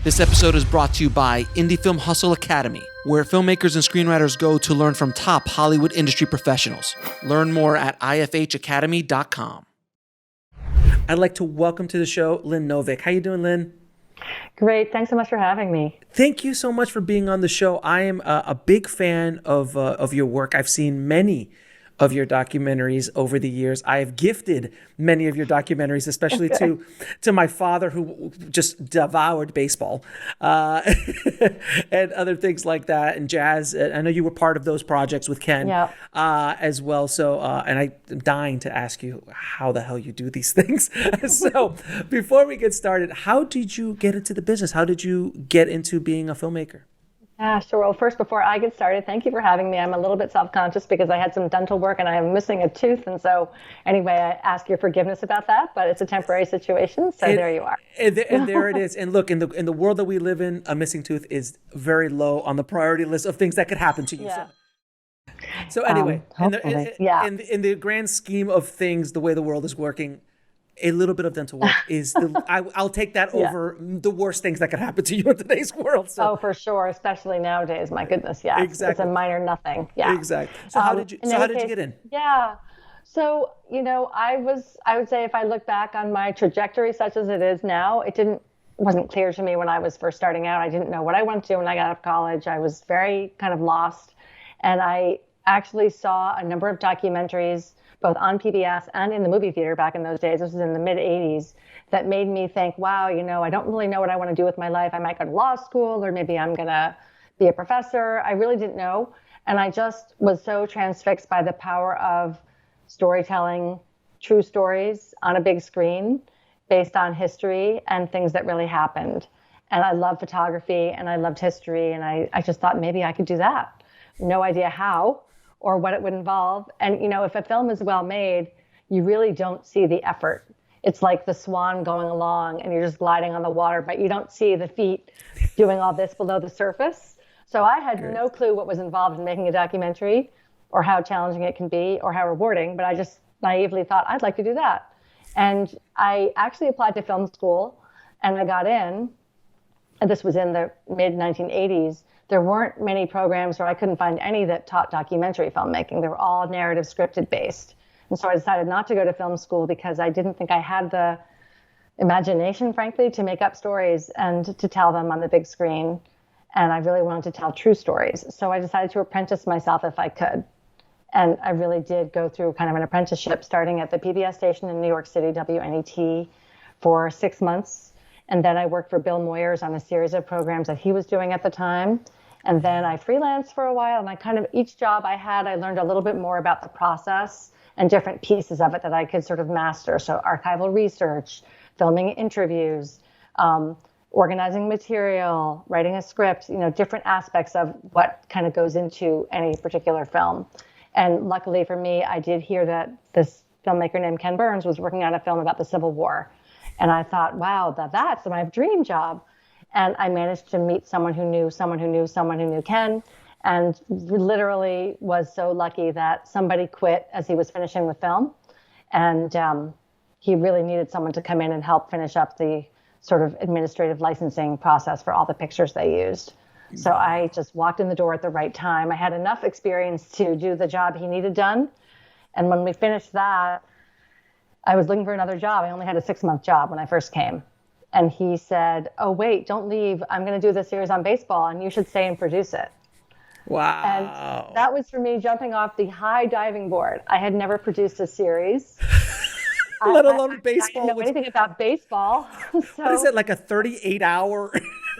This episode is brought to you by Indie Film Hustle Academy, where filmmakers and screenwriters go to learn from top Hollywood industry professionals. Learn more at ifhacademy.com. I'd like to welcome to the show Lynn Novick. How you doing, Lynn? Great. Thanks so much for having me. Thank you so much for being on the show. I am a big fan of your work. I've seen many of your documentaries over the years. I have gifted many of your documentaries, especially to my father, who just devoured baseball and other things like that, and jazz. I know you were part of those projects with Ken as well. So, and I'm dying to ask you how the hell you do these things. So before we get started, how did you get into the business? How did you get into being a filmmaker? Yeah, sure. Well, first, before I get started, thank you for having me. I'm a little bit self-conscious because I had some dental work and I am missing a tooth. And so anyway, I ask your forgiveness about that, but it's a temporary situation. So there you are. And there it is. And look, in the world that we live in, a missing tooth is very low on the priority list of things that could happen to you. Yeah. So anyway, in the grand scheme of things, the way the world is working, a little bit of dental work is I'll take that over the worst things that could happen to you in today's world. So. Oh, for sure, especially nowadays. My goodness, yeah, exactly. It's a minor nothing. Yeah, exactly. So how did you get in? Yeah, so I would say if I look back on my trajectory, such as it is now, wasn't clear to me when I was first starting out. I didn't know what I wanted to do when I got out of college. I was very kind of lost, and I actually saw a number of documentaries, both on PBS and in the movie theater back in those days. This was in the mid 80s, that made me think, wow, I don't really know what I want to do with my life. I might go to law school, or maybe I'm going to be a professor. I really didn't know. And I just was so transfixed by the power of storytelling, true stories on a big screen based on history and things that really happened. And I love photography and I loved history. And I just thought maybe I could do that. No idea how or what it would involve. And, if a film is well made, you really don't see the effort. It's like the swan going along and you're just gliding on the water, but you don't see the feet doing all this below the surface. So I had no clue what was involved in making a documentary or how challenging it can be or how rewarding, but I just naively thought I'd like to do that. And I actually applied to film school and I got in, and this was in the mid 1980s. There weren't many programs, or I couldn't find any that taught documentary filmmaking. They were all narrative scripted based. And so I decided not to go to film school because I didn't think I had the imagination, frankly, to make up stories and to tell them on the big screen. And I really wanted to tell true stories. So I decided to apprentice myself if I could. And I really did go through kind of an apprenticeship, starting at the PBS station in New York City, WNET, for 6 months. And then I worked for Bill Moyers on a series of programs that he was doing at the time. And then I freelanced for a while, and each job I had, I learned a little bit more about the process and different pieces of it that I could sort of master. So archival research, filming interviews, organizing material, writing a script, different aspects of what kind of goes into any particular film. And luckily for me, I did hear that this filmmaker named Ken Burns was working on a film about the Civil War. And I thought, wow, that's my dream job. And I managed to meet someone who knew someone who knew someone who knew Ken, and literally was so lucky that somebody quit as he was finishing with film. And he really needed someone to come in and help finish up the sort of administrative licensing process for all the pictures they used. So I just walked in the door at the right time. I had enough experience to do the job he needed done. And when we finished that, I was looking for another job. I only had a 6-month job when I first came. And he said, oh, wait, don't leave. I'm going to do this series on baseball, and you should stay and produce it. Wow. And that was for me jumping off the high diving board. I had never produced a series. Let alone baseball. I didn't know anything about baseball. So, what is it, like a 38-hour?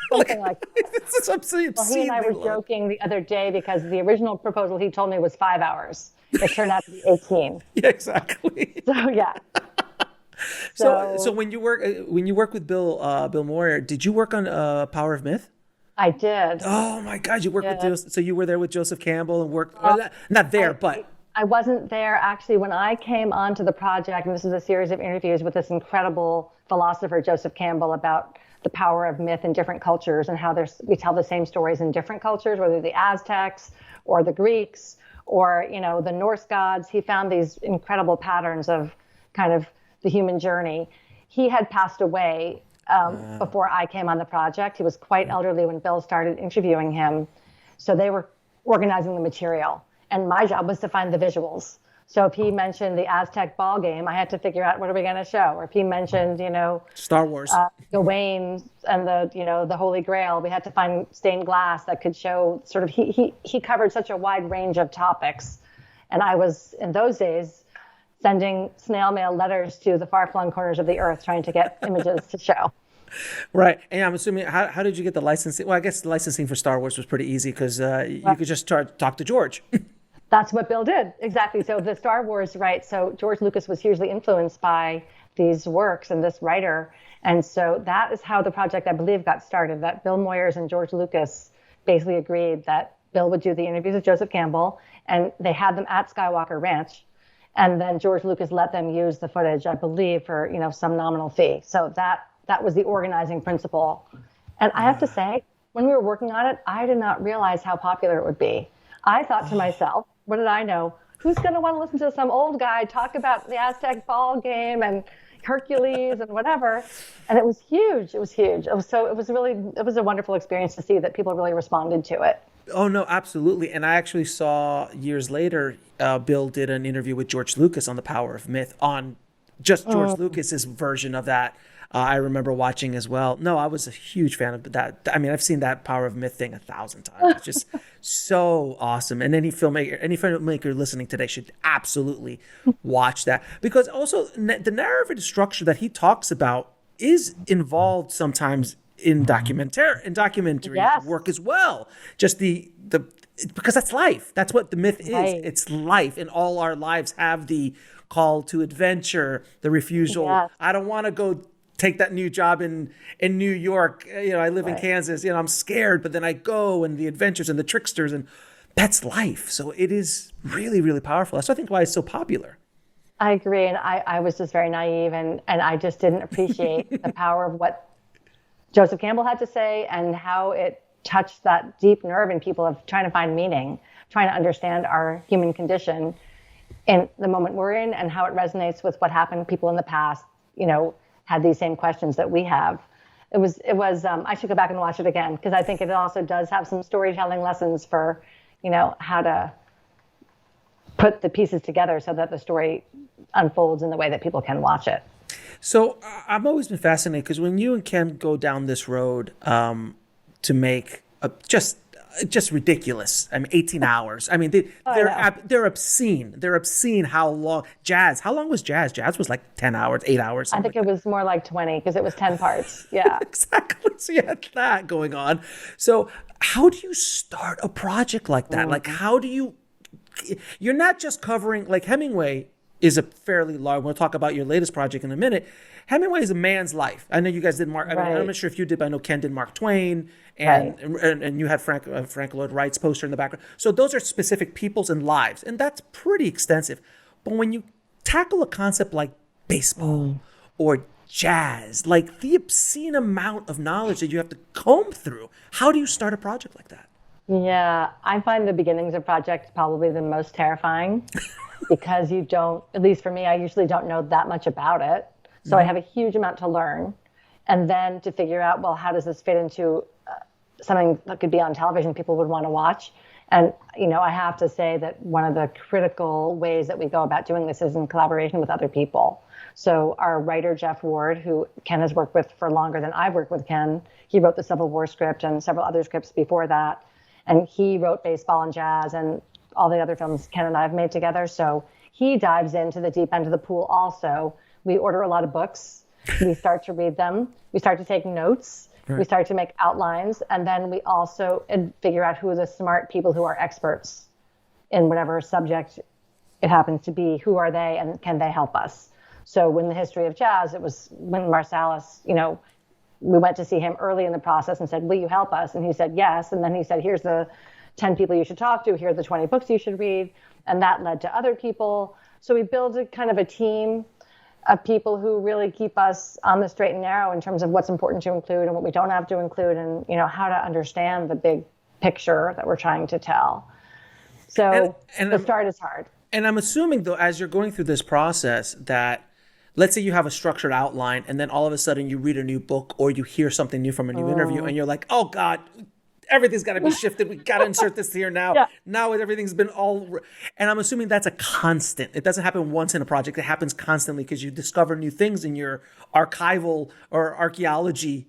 Something like that. It's obscene. Well, he and I were joking the other day because the original proposal he told me was 5 hours. It turned out to be 18. Yeah, exactly. So, yeah. So when you work with Bill Moyer, did you work on Power of Myth? I did. Oh my God, you worked with so you were there with Joseph Campbell and worked not there, but I wasn't there actually when I came onto the project, and this is a series of interviews with this incredible philosopher Joseph Campbell about the power of myth in different cultures and how we tell the same stories in different cultures, whether the Aztecs or the Greeks or the Norse gods. He found these incredible patterns of kind of the human journey. He had passed away before I came on the project. He was quite elderly when Bill started interviewing him. So they were organizing the material. And my job was to find the visuals. So if he mentioned the Aztec ball game, I had to figure out what are we going to show. Or if he mentioned, Star Wars, Gawain and the Holy Grail, we had to find stained glass that could show sort of, he covered such a wide range of topics. And I was, in those days, sending snail mail letters to the far-flung corners of the earth trying to get images to show. Right. And I'm assuming, how did you get the licensing? Well, I guess the licensing for Star Wars was pretty easy because you could just talk to George. That's what Bill did. Exactly. So the Star Wars, right. So George Lucas was hugely influenced by these works and this writer. And so that is how the project, I believe, got started, that Bill Moyers and George Lucas basically agreed that Bill would do the interviews with Joseph Campbell, and they had them at Skywalker Ranch. And then George Lucas let them use the footage, I believe, for, some nominal fee. So that was the organizing principle. And I have to say, when we were working on it, I did not realize how popular it would be. I thought to myself, what did I know? Who's going to want to listen to some old guy talk about the Aztec ball game and Hercules and whatever? And it was huge. It was huge. It was a wonderful experience to see that people really responded to it. Oh, no, absolutely. And I actually saw years later, Bill did an interview with George Lucas on The Power of Myth on just George Lucas's version of that. I remember watching as well. No, I was a huge fan of that. I mean, I've seen that Power of Myth thing 1,000 times. It's just so awesome. And any filmmaker listening today should absolutely watch that, because also the narrative structure that he talks about is involved sometimes in documentary work as well. Just because that's life. That's what the myth is. Right. It's life, and all our lives have the call to adventure, the refusal. Yes. I don't want to go take that new job in New York. I live in Kansas. I'm scared, but then I go, and the adventures and the tricksters, and that's life. So it is really, really powerful. That's, I think, why it's so popular. I agree. And I was just very naive, and I just didn't appreciate the power of what Joseph Campbell had to say and how it touched that deep nerve in people of trying to find meaning, trying to understand our human condition in the moment we're in, and how it resonates with what happened to people in the past, had these same questions that we have. It was I should go back and watch it again, because I think it also does have some storytelling lessons for, how to put the pieces together so that the story unfolds in the way that people can watch it. So I've always been fascinated, because when you and Ken go down this road to make just ridiculous. 18 hours. They're obscene. They're obscene how long. How long was Jazz? Jazz was like 10 hours, 8 hours. I think it was more like 20, because it was 10 parts. Yeah. Exactly. So you had that going on. So how do you start a project like that? Like, how do you're not just covering, like, Hemingway is a fairly large, we'll talk about your latest project in a minute. Hemingway is a man's life. I know you guys did Mark, I'm not sure if you did, but I know Ken did Mark Twain, and you had Frank Lloyd Wright's poster in the background. So those are specific peoples and lives, and that's pretty extensive. But when you tackle a concept like baseball or jazz, like the obscene amount of knowledge that you have to comb through, how do you start a project like that? Yeah, I find the beginnings of projects probably the most terrifying. Because you don't, at least for me, I usually don't know that much about it. So I have a huge amount to learn. And then to figure out, well, how does this fit into something that could be on television people would want to watch? And, I have to say that one of the critical ways that we go about doing this is in collaboration with other people. So our writer, Jeff Ward, who Ken has worked with for longer than I've worked with Ken, he wrote the Civil War script and several other scripts before that. And he wrote Baseball and Jazz and all the other films Ken and I have made together. So he dives into the deep end of the pool also. We order a lot of books. We start to read them. We start to take notes. Right. We start to make outlines. And then we also figure out who are the smart people who are experts in whatever subject it happens to be. Who are they, and can they help us? So when the history of jazz, it was when Marsalis, we went to see him early in the process and said, will you help us? And he said, yes. And then he said, here's the 10 people you should talk to. Here are the 20 books you should read. And that led to other people. So we built a kind of a team of people who really keep us on the straight and narrow in terms of what's important to include and what we don't have to include, and, how to understand the big picture that we're trying to tell. So and the start is hard. And I'm assuming, though, as you're going through this process, that let's say you have a structured outline and then all of a sudden you read a new book or you hear something new from a new interview and you're like, oh God, everything's got to be shifted. We got to insert this here now. Yeah. Now everything's been and I'm assuming that's a constant. It doesn't happen once in a project. It happens constantly because you discover new things in your archival or archaeological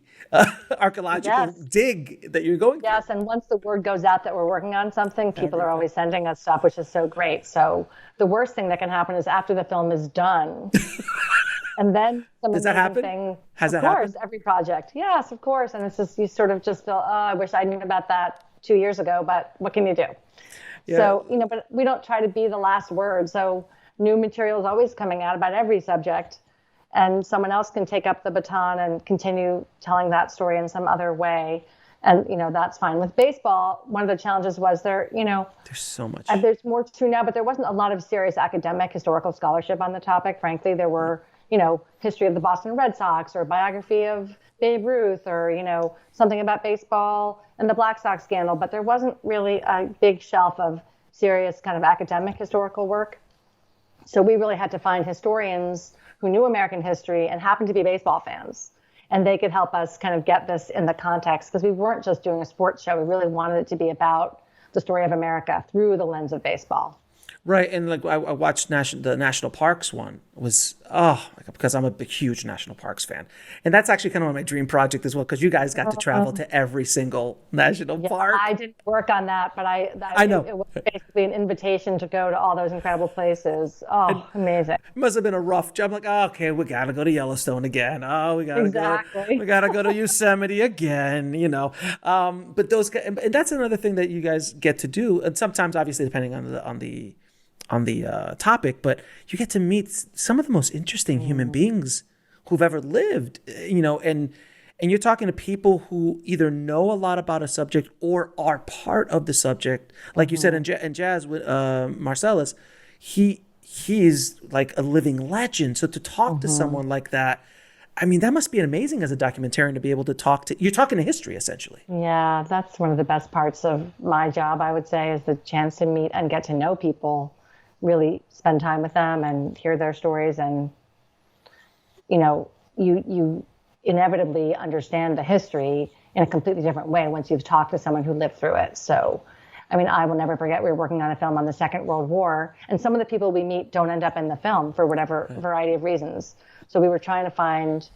dig that you're going through. Yes, and once the word goes out that we're working on something, people are always sending us stuff, which is so great. So the worst thing that can happen is after the film is done, and then some Does that happen? thing. Has of that course, happened? every project. Yes, of course. And it's just, you sort of just feel, oh, I wish I knew about that 2 years ago, but what can you do? Yeah. So, but we don't try to be the last word. So new material is always coming out about every subject, and someone else can take up the baton and continue telling that story in some other way. And, that's fine. With baseball, one of the challenges was there's so much. There's more to now, but there wasn't a lot of serious academic historical scholarship on the topic. Frankly, there were, history of the Boston Red Sox or biography of Babe Ruth or, something about baseball and the Black Sox scandal. But there wasn't really a big shelf of serious kind of academic historical work. So we really had to find historians who knew American history and happened to be baseball fans. And they could help us kind of get this in the context, because we weren't just doing a sports show. We really wanted it to be about the story of America through the lens of baseball. Right. And like I watched the National Parks one was, because I'm a huge National Parks fan. And that's actually kind of my dream project as well, because you guys got to travel to every single national park. I didn't work on that, but I know. It was basically an invitation to go to all those incredible places. Oh, amazing. It must have been a rough job. Like, okay, we got to go to Yellowstone again. Oh, we got to go to Yosemite again, But and that's another thing that you guys get to do. And sometimes, obviously, depending on the topic, but you get to meet some of the most interesting human beings who've ever lived, and you're talking to people who either know a lot about a subject or are part of the subject. Like you said in jazz with Marcellus, he is like a living legend. So to talk to someone like that, I mean, that must be amazing as a documentarian to be able to you're talking to history, essentially. Yeah, that's one of the best parts of my job, I would say, is the chance to meet and get to know people, really spend time with them and hear their stories. And, you inevitably understand the history in a completely different way once you've talked to someone who lived through it. So, I mean, I will never forget, we were working on a film on the Second World War, and some of the people we meet don't end up in the film for whatever variety of reasons. So we were trying to find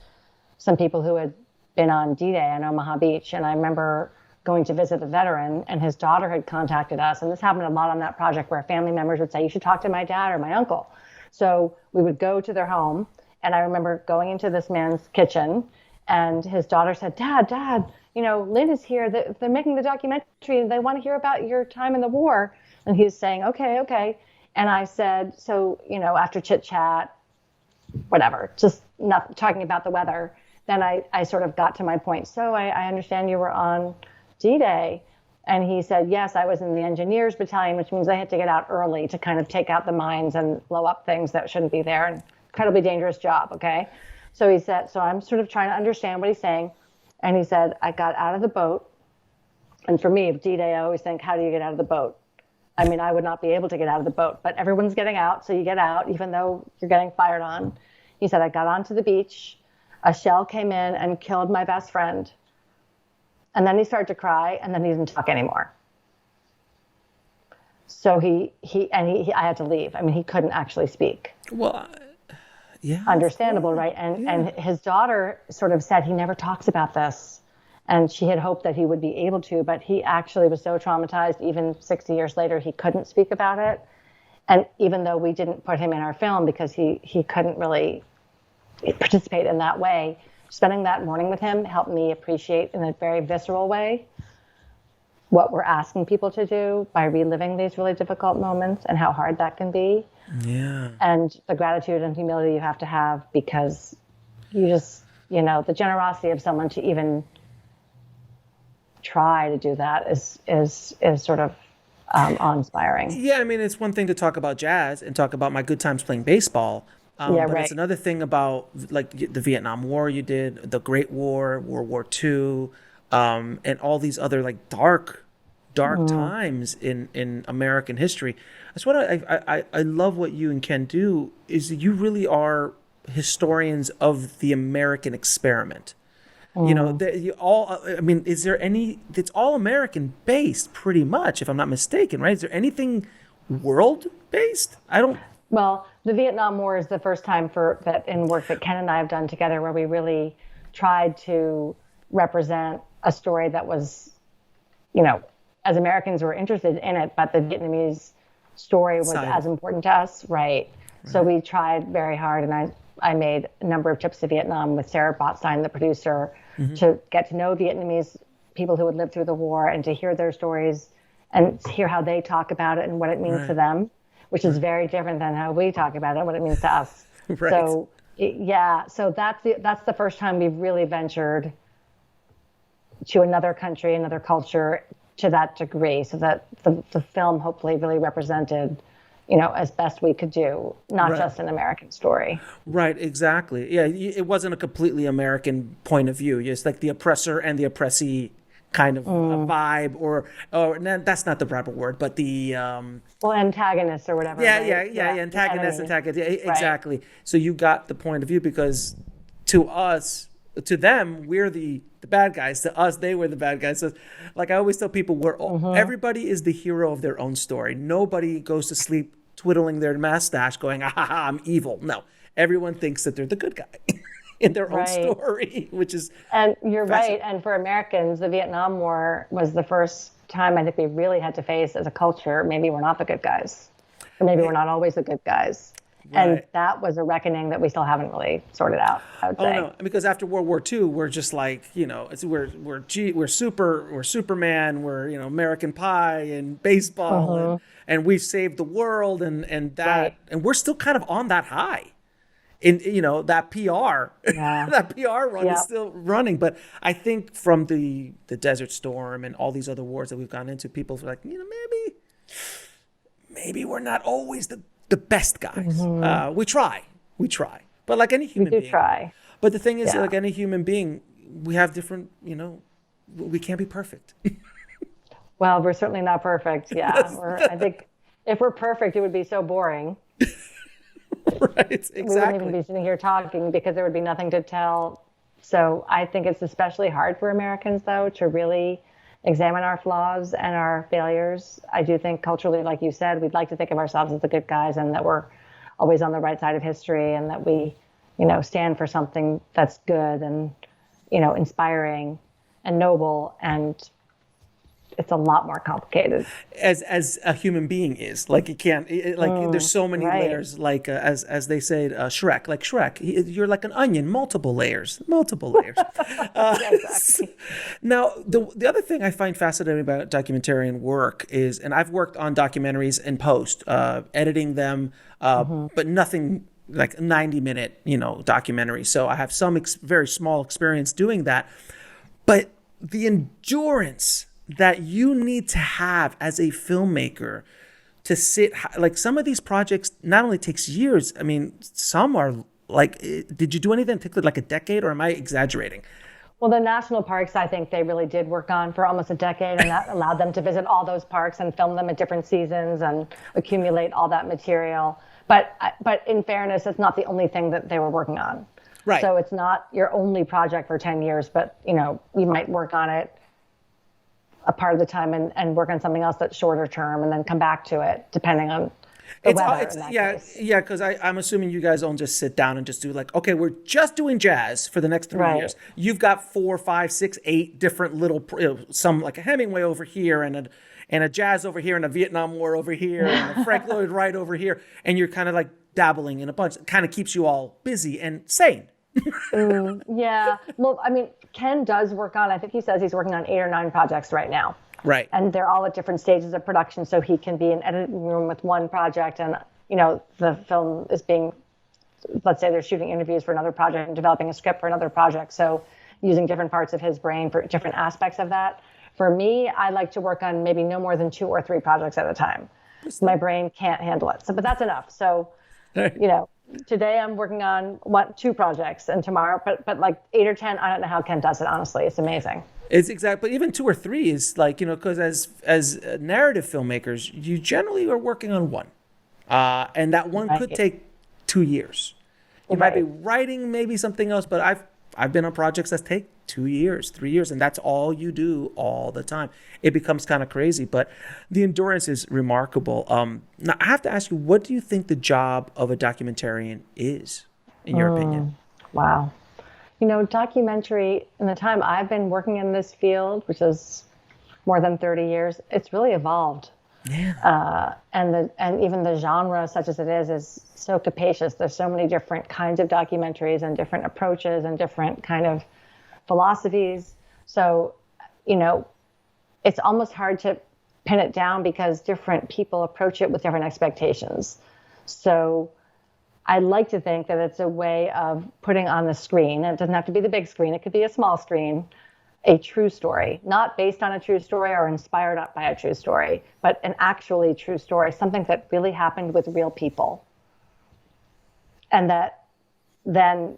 some people who had been on D-Day on Omaha Beach. And I remember going to visit a veteran, and his daughter had contacted us. And this happened a lot on that project, where family members would say, you should talk to my dad or my uncle. So we would go to their home. And I remember going into this man's kitchen, and his daughter said, Dad, Lynn is here. They're making the documentary and they want to hear about your time in the war. And he's saying, okay. And I said, so, after chit chat, whatever, just not talking about the weather. Then I sort of got to my point. So I understand you were on D-Day. And he said, yes, I was in the engineers battalion, which means I had to get out early to kind of take out the mines and blow up things that shouldn't be there. And incredibly dangerous job. Okay. So he said, so I'm sort of trying to understand what he's saying. And he said, I got out of the boat. And for me, D-Day, I always think, how do you get out of the boat? I mean, I would not be able to get out of the boat, but everyone's getting out. So you get out, even though you're getting fired on. He said, I got onto the beach. A shell came in and killed my best friend. And then he started to cry, and then he didn't talk anymore. So I had to leave. I mean, he couldn't actually speak. Well, yeah. Understandable, right? And his daughter sort of said he never talks about this. And she had hoped that he would be able to, but he actually was so traumatized, even 60 years later, he couldn't speak about it. And even though we didn't put him in our film because he couldn't really participate in that way, spending that morning with him helped me appreciate in a very visceral way what we're asking people to do by reliving these really difficult moments and how hard that can be. Yeah. And the gratitude and humility you have to have, because you just, the generosity of someone to even try to do that is sort of awe-inspiring. Yeah, I mean, it's one thing to talk about jazz and talk about my good times playing baseball. But right. It's another thing about like the Vietnam War you did, the Great War, World War II, and all these other like dark times in American history. That's what I love what you and Ken do, is you really are historians of the American experiment. You know, is there any, it's all American based pretty much, if I'm not mistaken, right? Is there anything world based? Well, the Vietnam War is the first time in work that Ken and I have done together where we really tried to represent a story that was, you know, as Americans were interested in it, but the Vietnamese story was as important to us, right? So we tried very hard, and I made a number of trips to Vietnam with Sarah Botstein, the producer, to get to know Vietnamese people who had lived through the war and to hear their stories and hear how they talk about it and what it means to them, which is very different than how we talk about it, what it means to us. Right. So so that's the first time we've really ventured to another country, another culture to that degree, so that the film hopefully really represented, you know, as best we could do, not just an American story. Right, exactly. Yeah, it wasn't a completely American point of view. It's like the oppressor and the oppressee kind of vibe, or that's not the proper word, but the antagonist or whatever. Antagonist. Exactly. So you got the point of view, because to them, we're the bad guys. To us, they were the bad guys. So, like I always tell people, everybody is the hero of their own story. Nobody goes to sleep twiddling their mustache going, I'm evil. No, everyone thinks that they're the good guy in their own story, which is... And you're right. And for Americans, the Vietnam War was the first time I think we really had to face as a culture, maybe we're not the good guys. Or maybe we're not always the good guys. Right. And that was a reckoning that we still haven't really sorted out, I would say. No, because after World War II, we're just like, you know, we're Superman, we're, you know, American Pie and baseball, and we've saved the world, and that, and we're still kind of on that high. In, you know, that PR, that PR run is still running. But I think from the Desert Storm and all these other wars that we've gone into, people are like, you know, maybe we're not always the best guys. We try, but like any human being, try. But the thing is, like any human being, we have different, you know, we can't be perfect. Well, we're certainly not perfect. I think if we're perfect, it would be so boring. Right, exactly. We wouldn't even be sitting here talking, because there would be nothing to tell. So I think it's especially hard for Americans, though, to really examine our flaws and our failures. I do think culturally, like you said, we'd like to think of ourselves as the good guys, and that we're always on the right side of history, and that we, you know, stand for something that's good and, you know, inspiring and noble. And it's a lot more complicated. As a human being is. Like, you can't, there's so many layers, like as they say, Shrek, like Shrek, you're like an onion, multiple layers. Exactly. Now, the other thing I find fascinating about documentarian work is, and I've worked on documentaries in post, editing them, but nothing like 90-minute, you know, documentary. So I have some very small experience doing that. But the endurance that you need to have as a filmmaker to sit, like some of these projects not only takes years, I mean, some are like, did you do anything that took like a decade, or am I exaggerating? Well, the national parks, I think they really did work on for almost a decade, and that allowed them to visit all those parks and film them at different seasons and accumulate all that material. But in fairness, it's not the only thing that they were working on. Right. So it's not your only project for 10 years, but, you know, you might work on it a part of the time and work on something else that's shorter term, and then come back to it depending on the weather in that case. Yeah, because I'm assuming you guys don't just sit down and just do like, okay, we're just doing jazz for the next 3 years. You've got 4, 5, 6, 8 different little, some like a Hemingway over here, and a jazz over here, and a Vietnam War over here, and a Frank Lloyd Wright over here, and you're kind of like dabbling in a bunch. It kind of keeps you all busy and sane. Yeah. Well, I mean, Ken does work on, I think he says he's working on 8 or 9 projects right now. Right. And they're all at different stages of production. So he can be in an editing room with one project, and, you know, the film is being, let's say they're shooting interviews for another project and developing a script for another project. So using different parts of his brain for different aspects of that. For me, I like to work on maybe no more than 2 or 3 projects at a time. My brain can't handle it. So, but that's enough. So, you know, today I'm working on 2 projects, and tomorrow, but like 8 or 10, I don't know how Ken does it, honestly. It's amazing. It's exactly, but even 2 or 3 is like, you know, because as narrative filmmakers, you generally are working on one. And that one could take 2 years. You might be writing maybe something else, but I've been on projects that take 2 years, 3 years, and that's all you do all the time. It becomes kind of crazy, but the endurance is remarkable. Now, I have to ask you, what do you think the job of a documentarian is, in your opinion? Wow. Documentary, in the time I've been working in this field, which is more than 30 years, it's really evolved. Yeah. And even the genre, such as it is so capacious. There's so many different kinds of documentaries and different approaches and different kind of philosophies. So, it's almost hard to pin it down because different people approach it with different expectations. So I like to think that it's a way of putting on the screen. It doesn't have to be the big screen. It could be a small screen, a true story, not based on a true story or inspired by a true story, but an actually true story, something that really happened with real people. And that then,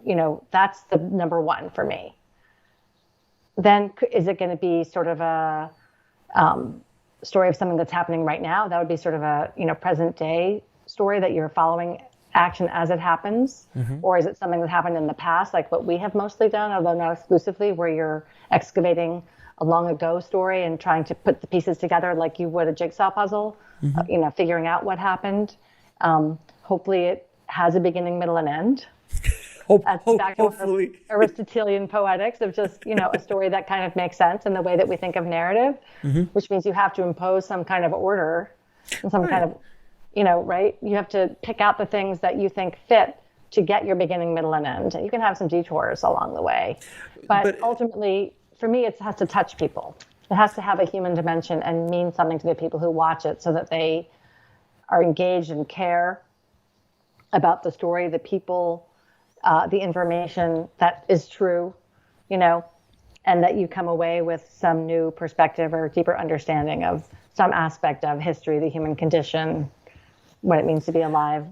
that's the number one for me. Then is it going to be sort of a story of something that's happening right now? That would be sort of a, present day story that you're following action as it happens. Mm-hmm. Or is it something that happened in the past, like what we have mostly done, although not exclusively, where you're excavating a long ago story and trying to put the pieces together like you would a jigsaw puzzle, mm-hmm. Figuring out what happened. Hopefully it has a beginning, middle, and end. Hopefully. Aristotelian poetics of just, a story that kind of makes sense in the way that we think of narrative, mm-hmm. which means you have to impose some kind of order and some kind of, right? You have to pick out the things that you think fit to get your beginning, middle, and end. You can have some detours along the way. But ultimately, for me, it has to touch people. It has to have a human dimension and mean something to the people who watch it so that they are engaged and care about the story, the people, the information that is true, and that you come away with some new perspective or deeper understanding of some aspect of history, the human condition, what it means to be alive,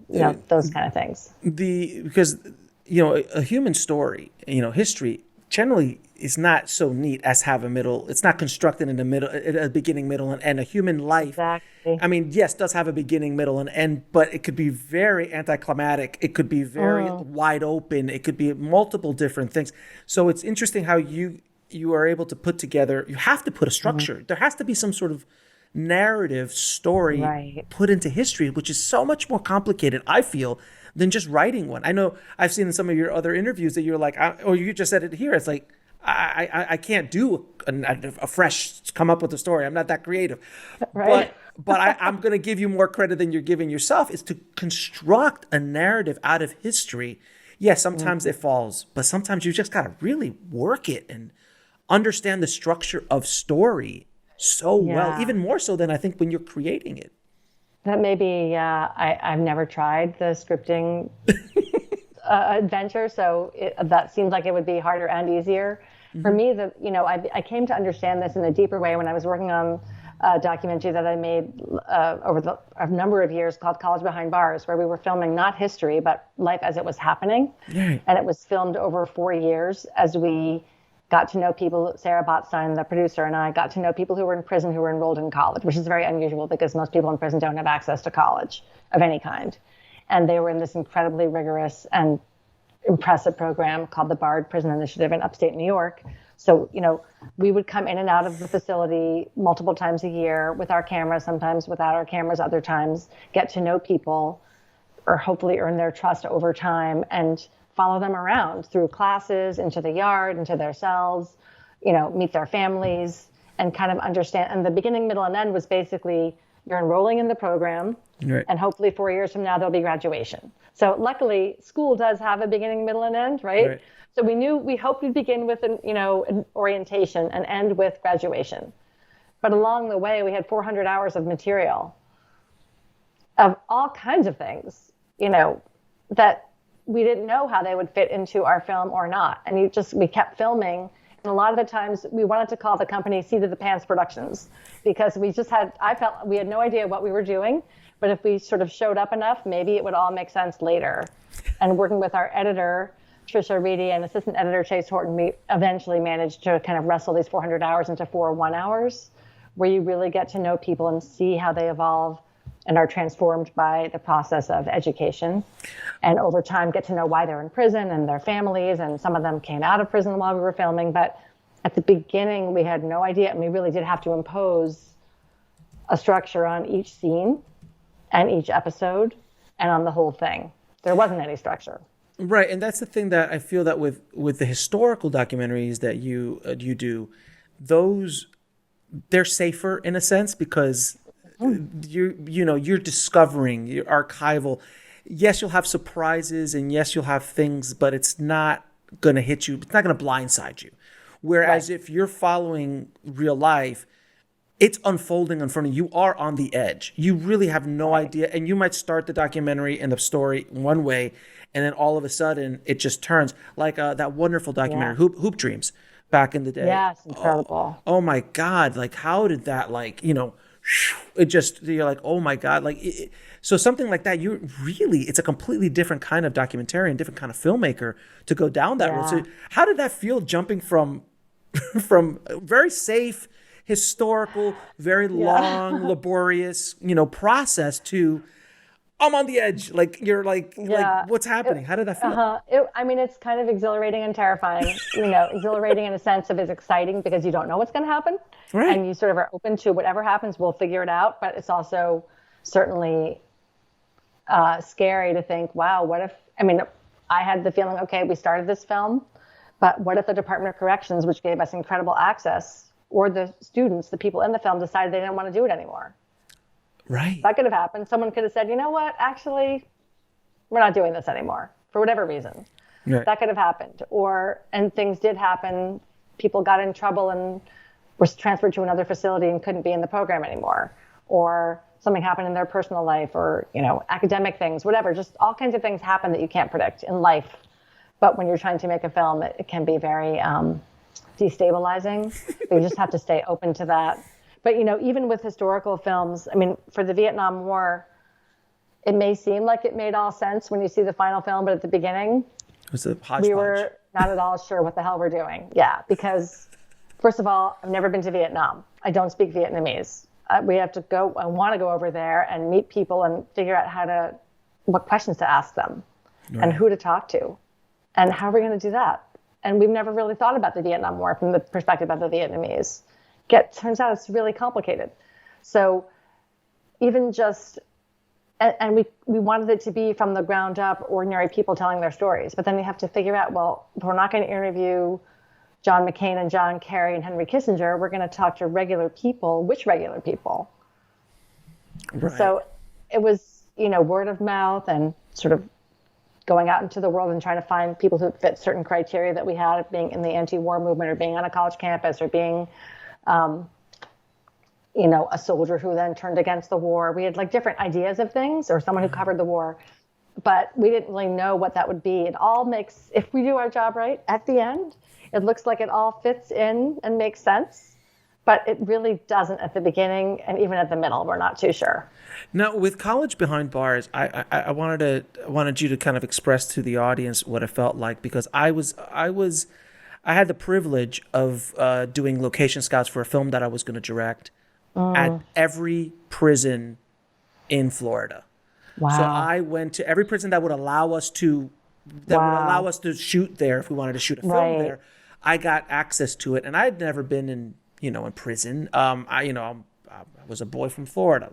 those kind of things. Because a human story, history generally is not so neat as have a middle. It's not constructed in the middle, a beginning, middle, and end. A human life, exactly. I mean, yes, does have a beginning, middle, and end, but it could be very anticlimactic. It could be very wide open. It could be multiple different things. So it's interesting how you are able to put together. You have to put a structure. Mm-hmm. There has to be some sort of narrative story put into history, which is so much more complicated, I feel, than just writing one. I know I've seen in some of your other interviews that you're like, or you just said it here. It's like, I can't do a fresh come up with a story. I'm not that creative. Right. But I'm going to give you more credit than you're giving yourself, is to construct a narrative out of history. Yes, sometimes it falls, but sometimes you just got to really work it and understand the structure of story so well, even more so than I think when you're creating it. That may be, I've never tried the scripting adventure, so that seems like it would be harder and easier. Mm-hmm. For me, I came to understand this in a deeper way when I was working on a documentary that I made over a number of years called College Behind Bars, where we were filming not history, but life as it was happening. Right. And it was filmed over 4 years as we got to know people. Sarah Botstein, the producer, and I got to know people who were in prison who were enrolled in college, which is very unusual because most people in prison don't have access to college of any kind. And they were in this incredibly rigorous and impressive program called the Bard Prison Initiative in upstate New York. So, we would come in and out of the facility multiple times a year with our cameras, sometimes without our cameras, other times, get to know people or hopefully earn their trust over time and follow them around through classes, into the yard, into their cells, meet their families and kind of understand. And the beginning, middle, and end was basically you're enrolling in the program, right, and hopefully 4 years from now, there'll be graduation. So luckily, school does have a beginning, middle, and end, right? So we hoped we'd begin with an orientation and end with graduation. But along the way, we had 400 hours of material of all kinds of things, that we didn't know how they would fit into our film or not. And we kept filming. And a lot of the times we wanted to call the company Seat of the Pants Productions because I felt we had no idea what we were doing, but if we sort of showed up enough, maybe it would all make sense later. And working with our editor, Trisha Reedy, and assistant editor Chase Horton, we eventually managed to kind of wrestle these 400 hours into 4 1 hours, where you really get to know people and see how they evolve and are transformed by the process of education. And over time, get to know why they're in prison and their families. And some of them came out of prison while we were filming. But at the beginning, we had no idea. And we really did have to impose a structure on each scene and each episode and on the whole thing. There wasn't any structure. Right. And that's the thing that I feel that with the historical documentaries that you do, they're safer in a sense because you're discovering, you're archival. Yes, you'll have surprises and yes, you'll have things, but it's not going to hit you. It's not going to blindside you. Whereas if you're following real life, it's unfolding in front of you. You are on the edge. You really have no idea. And you might start the documentary and the story one way, and then all of a sudden it just turns like that wonderful documentary, Hoop Dreams, back in the day. Yes, incredible. Oh my God. Like, how did that, it just, you're like, oh my God. So something like that, it's a completely different kind of documentarian, different kind of filmmaker to go down that road. So how did that feel jumping from very safe, historical, very long, laborious, process to I'm on the edge. Like like what's happening? How did that feel? It's kind of exhilarating and terrifying. Exhilarating in a sense of it's exciting because you don't know what's going to happen, right? And you sort of are open to whatever happens. We'll figure it out. But it's also certainly scary to think, wow, what if? I had the feeling, okay, we started this film, but what if the Department of Corrections, which gave us incredible access, or the students, the people in the film, decided they didn't want to do it anymore? Right. That could have happened. Someone could have said, you know what, actually, we're not doing this anymore for whatever reason. Right. That could have happened. And things did happen. People got in trouble and were transferred to another facility and couldn't be in the program anymore. Or something happened in their personal life or, academic things, whatever. Just all kinds of things happen that you can't predict in life. But when you're trying to make a film, it can be very destabilizing. You just have to stay open to that. But, even with historical films, for the Vietnam War, it may seem like it made all sense when you see the final film, but at the beginning, it was a hodgepodge. We were not at all sure what the hell we're doing. Yeah, because first of all, I've never been to Vietnam. I don't speak Vietnamese. We have to go, I want to go over there and meet people and figure out what questions to ask them and who to talk to and how are we going to do that? And we've never really thought about the Vietnam War from the perspective of the Vietnamese. Turns out it's really complicated. So even just, and we wanted it to be from the ground up, ordinary people telling their stories. But then you have to figure out, well, if we're not going to interview John McCain and John Kerry and Henry Kissinger, we're going to talk to regular people. Which regular people? Right. So it was, word of mouth and sort of going out into the world and trying to find people who fit certain criteria that we had of being in the anti-war movement or being on a college campus or being, a soldier who then turned against the war. We had different ideas of things or someone who covered the war, but we didn't really know what that would be. It all makes, if we do our job right at the end, it looks like it all fits in and makes sense, but it really doesn't at the beginning. And even at the middle, we're not too sure. Now, with College Behind Bars, I wanted you to kind of express to the audience what it felt like, because I had the privilege of doing location scouts for a film that I was going to direct at every prison in Florida. Wow. So I went to every prison that would allow us to shoot there if we wanted to shoot a film there. I got access to it, and I had never been in prison. I was a boy from Florida.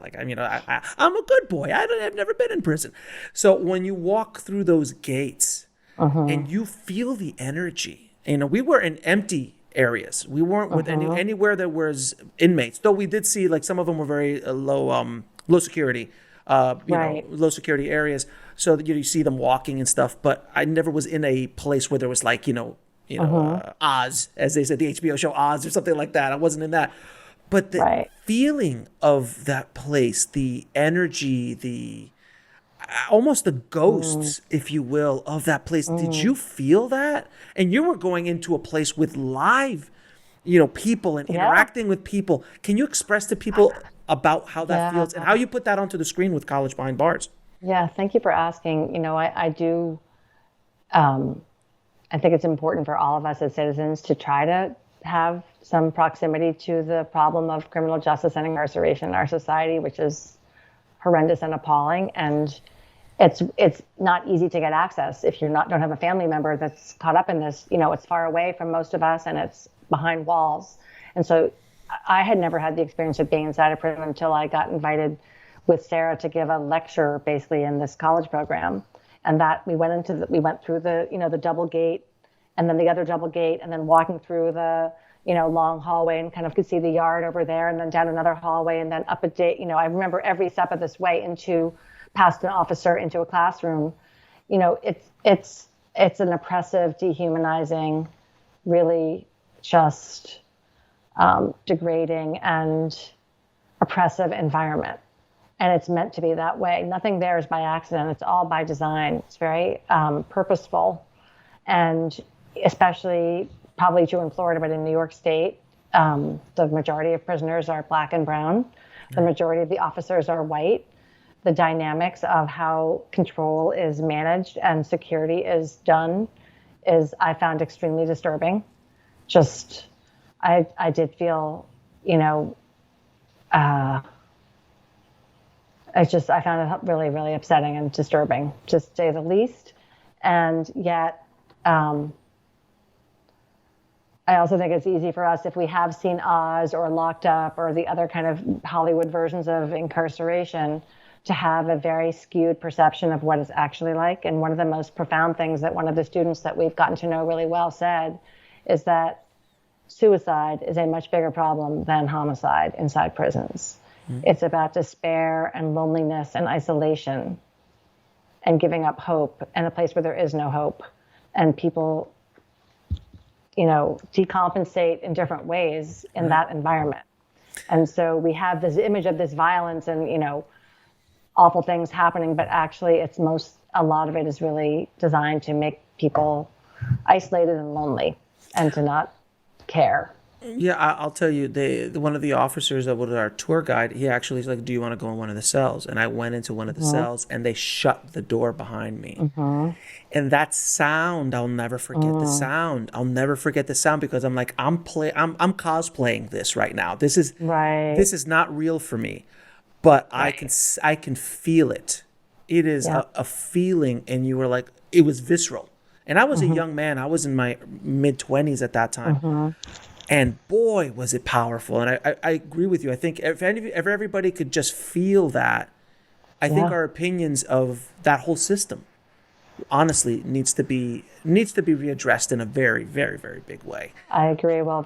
I'm a good boy. I've never been in prison. So when you walk through those gates and you feel the energy, we were in empty areas. We weren't with anywhere that was inmates. Though we did see some of them were very low security, low security areas. So that you see them walking and stuff. But I never was in a place where there was Oz, as they said, the HBO show Oz or something like that. I wasn't in that. But the feeling of that place, the energy, almost the ghosts, if you will, of that place. Did you feel that? And you were going into a place with live, people and interacting with people. Can you express to people about how that feels and how you put that onto the screen with College Behind Bars? Yeah, thank you for asking. I do. I think it's important for all of us as citizens to try to have some proximity to the problem of criminal justice and incarceration in our society, which is horrendous and appalling. And it's not easy to get access if you're don't have a family member that's caught up in this. It's far away from most of us, and it's behind walls. And so I had never had the experience of being inside a prison until I got invited with Sarah to give a lecture basically in this college program. And that we went through the double gate, and then the other double gate, and then walking through the long hallway, and kind of could see the yard over there, and then down another hallway, and then up a day. I remember every step of this way past an officer into a classroom. It's an oppressive, dehumanizing, really just degrading and oppressive environment. And it's meant to be that way. Nothing there is by accident. It's all by design. It's very purposeful. And especially probably true in Florida, but in New York State, the majority of prisoners are Black and brown. The majority of the officers are white. The dynamics of how control is managed and security is done I found extremely disturbing. I did feel, I found it really, really upsetting and disturbing, to say the least. And yet, I also think it's easy for us, if we have seen Oz or Locked Up or the other kind of Hollywood versions of incarceration, to have a very skewed perception of what it's actually like. And one of the most profound things that one of the students that we've gotten to know really well said is that suicide is a much bigger problem than homicide inside prisons. Mm-hmm. It's about despair and loneliness and isolation and giving up hope, and a place where there is no hope. And people, decompensate in different ways in that environment. And so we have this image of this violence and, awful things happening, but actually a lot of it is really designed to make people isolated and lonely and to not care. Yeah, I'll tell you, one of the officers that was our tour guide, he actually was like, do you want to go in one of the cells? And I went into one of the cells, and they shut the door behind me. Mm-hmm. And that sound, I'll never forget the sound. I'll never forget the sound, because I'm like, I'm cosplaying this right now. This is not real for me. But I can feel it. It is a feeling, and you were like, it was visceral. And I was a young man. I was in my mid-20s at that time. Mm-hmm. And boy, was it powerful. And I agree with you. I think if everybody could just feel that, I think our opinions of that whole system, honestly, needs to be readdressed in a very, very, very big way. I agree. Well,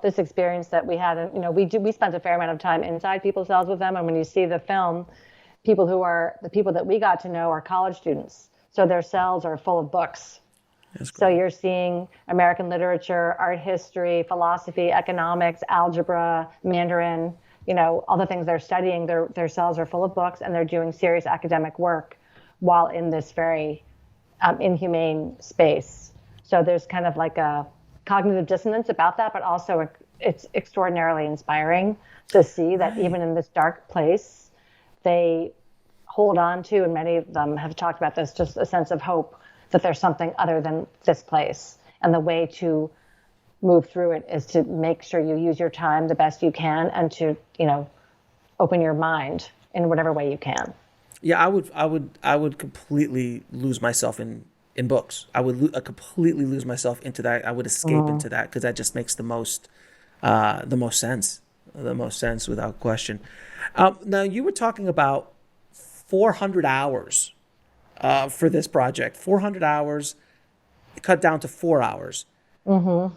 this experience that we had, and we spent a fair amount of time inside people's cells with them. And when you see the film, the people that we got to know are college students. So their cells are full of books. So you're seeing American literature, art history, philosophy, economics, algebra, Mandarin, all the things they're studying. Their cells are full of books, and they're doing serious academic work while in this very inhumane space. So there's kind of like a cognitive dissonance about that, but also it's extraordinarily inspiring to see that even in this dark place, they hold on to, and many of them have talked about this, just a sense of hope that there's something other than this place. And the way to move through it is to make sure you use your time the best you can, and to, open your mind in whatever way you can. Yeah, I would completely lose myself in books. I would completely lose myself into that. I would escape into that, because that just makes the most sense without question. Now, you were talking about 400 hours for this project. 400 hours cut down to 4 hours. Mm-hmm.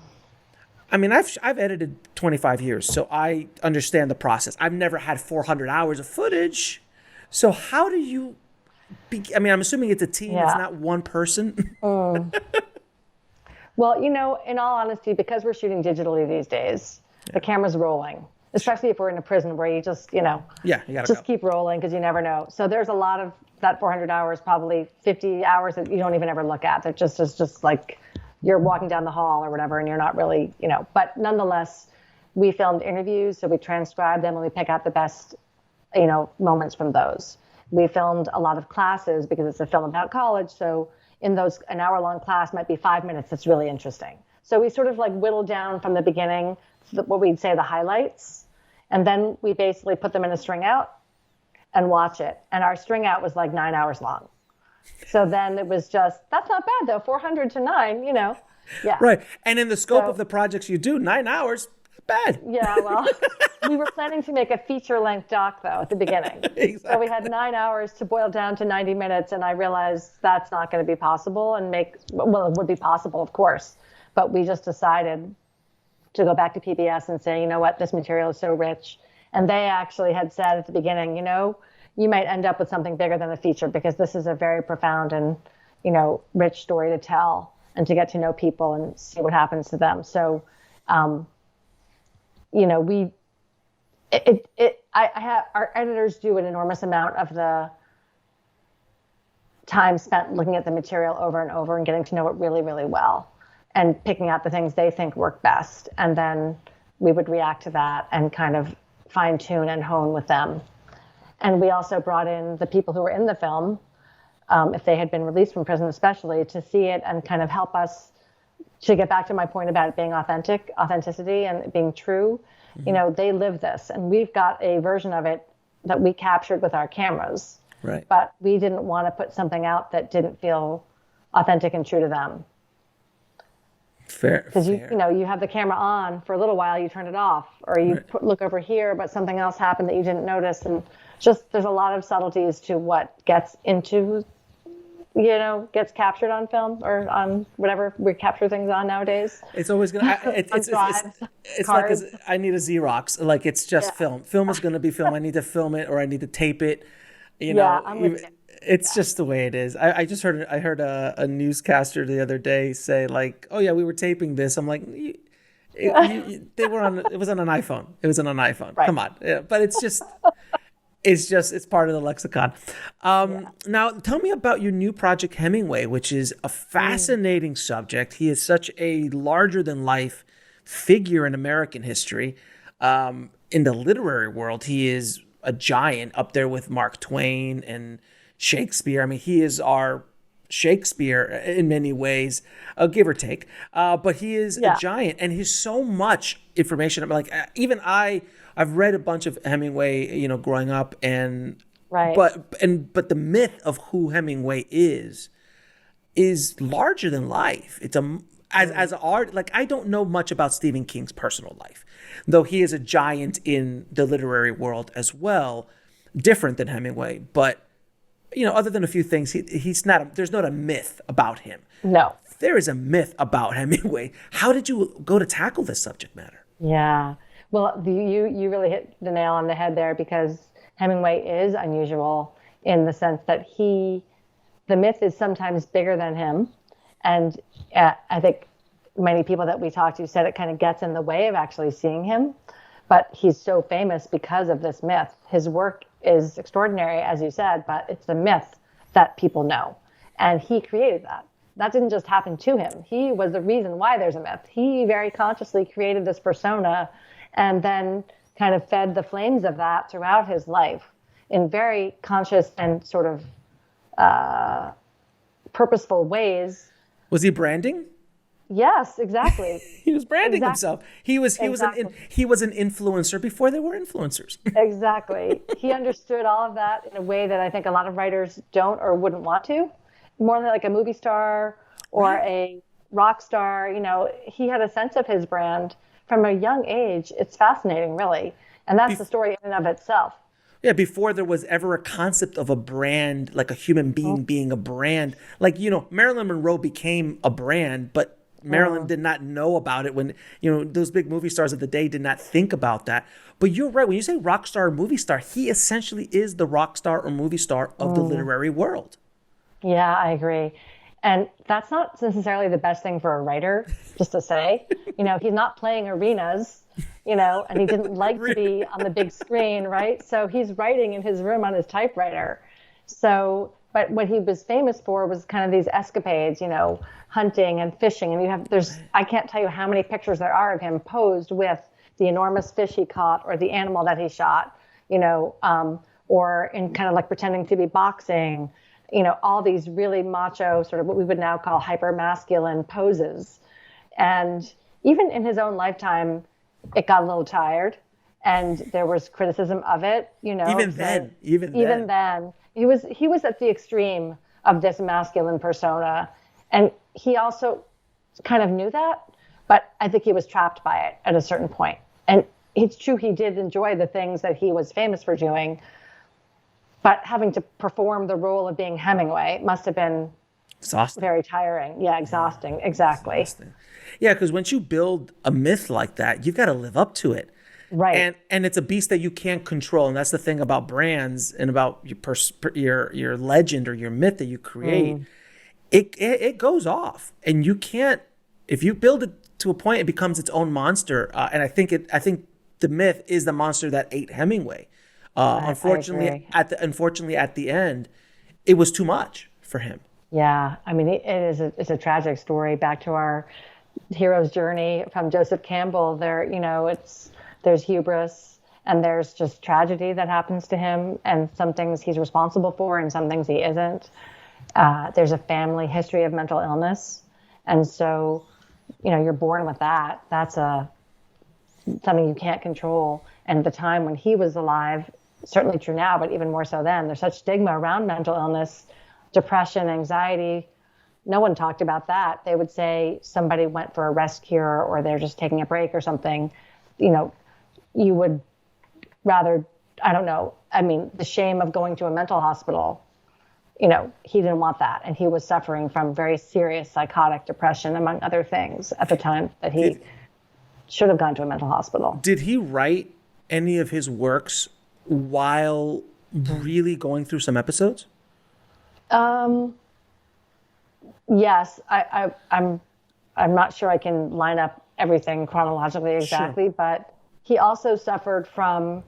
I mean, I've edited 25 years, so I understand the process. I've never had 400 hours of footage. So how do you I'm assuming it's a team. Yeah. It's not one person. Well, in all honesty, because we're shooting digitally these days, the camera's rolling, especially if we're in a prison where you just, you gotta keep rolling, because you never know. So there's a lot of that 400 hours, probably 50 hours that you don't even ever look at. That is just like you're walking down the hall or whatever, and you're not really, but nonetheless, we filmed interviews, so we transcribe them and we pick out the best, moments from those. We filmed a lot of classes because it's a film about college. So in those, an hour-long class might be 5 minutes. That's really interesting. So we sort of like whittled down from the beginning, what we'd say the highlights, and then we basically put them in a string out. and watch it. And our string out was like 9 hours long. So then it was just, that's not bad though, 400 to 9, Yeah. Right. And in the scope of the projects you do, 9 hours, not bad. Yeah, well, we were planning to make a feature-length doc, though, at the beginning. Exactly. So we had 9 hours to boil down to 90 minutes, and I realized that's not going to be possible well, it would be possible, of course, but we just decided to go back to PBS and say, you know what, this material is so rich. And they actually had said at the beginning, you might end up with something bigger than a feature because this is a very profound and, rich story to tell and to get to know people and see what happens to them. So, our editors do an enormous amount of the time spent looking at the material over and over and getting to know it really, really well and picking out the things they think work best. And then we would react to that and kind of fine tune and hone with them. And we also brought in the people who were in the film, if they had been released from prison especially, to see it and kind of help us to get back to my point about it being authenticity and it being true. Mm-hmm. They live this, and we've got a version of it that we captured with our cameras. Right. But we didn't want to put something out that didn't feel authentic and true to them. Fair. Because you have the camera on for a little while, you turn it off, or you look over here, but something else happened that you didn't notice, and just there's a lot of subtleties to what gets captured on film or on whatever we capture things on nowadays. It's always gonna. It's like I need a Xerox. Like it's just film. Film is gonna be film. I need to film it or I need to tape it. I'm with you. It's just the way it is. I just heard a newscaster the other day say like, oh yeah, we were taping this. I'm like, they were on. It was on an iPhone. It was on an iPhone. Right. Come on. Yeah, but it's just. It's part of the lexicon. Now, tell me about your new project, Hemingway, which is a fascinating subject. He is such a larger-than-life figure in American history. In the literary world, he is a giant up there with Mark Twain and Shakespeare. I mean, he is our Shakespeare in many ways, give or take. But he is a giant, and he's so much information. Like even I've read a bunch of Hemingway, growing up, and but the myth of who Hemingway is larger than life. It's as an art. Like I don't know much about Stephen King's personal life, though he is a giant in the literary world as well, different than Hemingway. But other than a few things, he's not. There's not a myth about him. No, there is a myth about Hemingway. How did you go to tackle this subject matter? Yeah. Well, you really hit the nail on the head there, because Hemingway is unusual in the sense that the myth is sometimes bigger than him. And I think many people that we talked to said it kind of gets in the way of actually seeing him. But he's so famous because of this myth. His work is extraordinary, as you said, but it's the myth that people know. And he created that. That didn't just happen to him. He was the reason why there's a myth. He very consciously created this persona and then kind of fed the flames of that throughout his life in very conscious and sort of purposeful ways. Was he branding? Yes, exactly. He was branding himself. He was an influencer before there were influencers. Exactly. He understood all of that in a way that I think a lot of writers don't or wouldn't want to. More than like a movie star or a rock star. He had a sense of his brand from a young age. It's fascinating, really. And that's the story in and of itself. Yeah, before there was ever a concept of a brand, like a human being being a brand. Like, Marilyn Monroe became a brand, but Marilyn did not know about it when, those big movie stars of the day did not think about that. But you're right. When you say rock star or movie star, he essentially is the rock star or movie star of the literary world. Yeah, I agree. And that's not necessarily the best thing for a writer, just to say. He's not playing arenas, and he didn't like to be on the big screen, right? So he's writing in his room on his typewriter. But what he was famous for was kind of these escapades, hunting and fishing. And I can't tell you how many pictures there are of him posed with the enormous fish he caught or the animal that he shot, or in kind of like pretending to be boxing. All these really macho, sort of what we would now call hyper-masculine poses. And even in his own lifetime, it got a little tired. and there was criticism of it, Even then, he was at the extreme of this masculine persona, and he also kind of knew that, but I think he was trapped by it at a certain point. And it's true, he did enjoy the things that he was famous for doing, but having to perform the role of being Hemingway must have been exhausting. Very tiring. Yeah, exhausting. Exactly. Exhausting. Yeah, because once you build a myth like that, you've got to live up to it. Right. And it's a beast that you can't control. And that's the thing about brands and about your legend or your myth that you create. It goes off, and you can't, if you build it to a point, it becomes its own monster. And I think the myth is the monster that ate Hemingway. Unfortunately, at the end, it was too much for him. Yeah, I mean, it's a tragic story. Back to our hero's journey from Joseph Campbell. There's hubris, and there's just tragedy that happens to him, and some things he's responsible for, and some things he isn't. There's a family history of mental illness, and so, you're born with that. That's something you can't control. And at the time when he was alive, certainly true now, but even more so then, there's such stigma around mental illness, depression, anxiety. No one talked about that. They would say somebody went for a rest cure, or they're just taking a break or something. You would rather, I don't know, the shame of going to a mental hospital, he didn't want that. And he was suffering from very serious psychotic depression, among other things, at the time that he should have gone to a mental hospital. Did he write any of his works while really going through some episodes? Yes, I'm not sure I can line up everything chronologically exactly, sure. But he also suffered from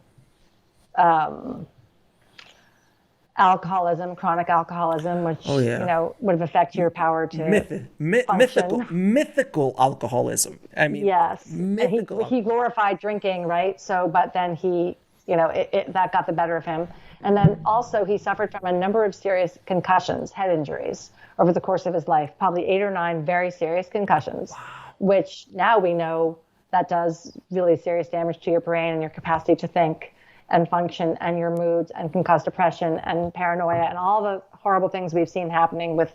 alcoholism, chronic alcoholism, which would affect your power to mythical alcoholism. Yes, he glorified drinking, right? So, but then he, that got the better of him. And then also he suffered from a number of serious concussions, head injuries, over the course of his life, probably 8 or 9 very serious concussions, which now we know that does really serious damage to your brain and your capacity to think and function and your moods and can cause depression and paranoia and all the horrible things we've seen happening with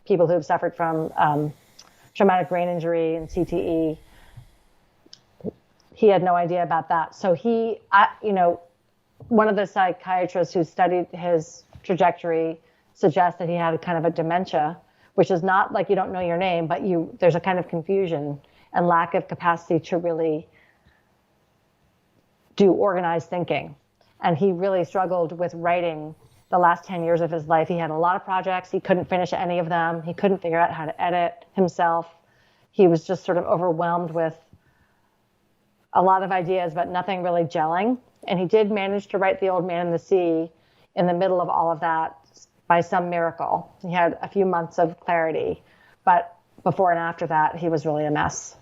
people who've suffered from traumatic brain injury and CTE. He had no idea about that. So one of the psychiatrists who studied his trajectory suggests that he had a kind of a dementia, which is not like you don't know your name, but there's a kind of confusion and lack of capacity to really do organized thinking. And he really struggled with writing the last 10 years of his life. He had a lot of projects. He couldn't finish any of them. He couldn't figure out how to edit himself. He was just sort of overwhelmed with a lot of ideas, but nothing really gelling. And he did manage to write The Old Man and the Sea in the middle of all of that by some miracle. He had a few months of clarity, but before and after that, he was really a mess.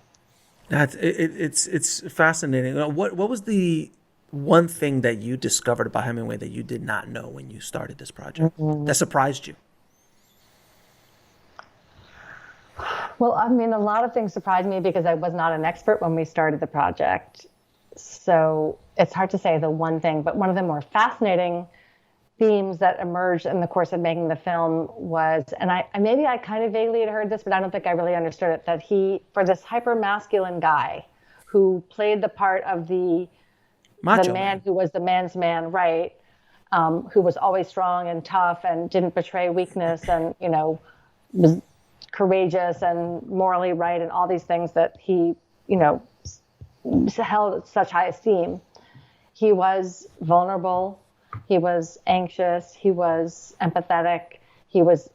It's fascinating. What was the one thing that you discovered about Hemingway that you did not know when you started this project that surprised you? Well, a lot of things surprised me because I was not an expert when we started the project. So it's hard to say the one thing, but one of the more fascinating themes that emerged in the course of making the film was, and I kind of vaguely had heard this, but I don't think I really understood it, that for this hyper masculine guy who played the part of the man who was the man's man, right? Who was always strong and tough and didn't betray weakness and, was courageous and morally right and all these things that he, held at such high esteem. He was vulnerable. He was anxious. He was empathetic. He was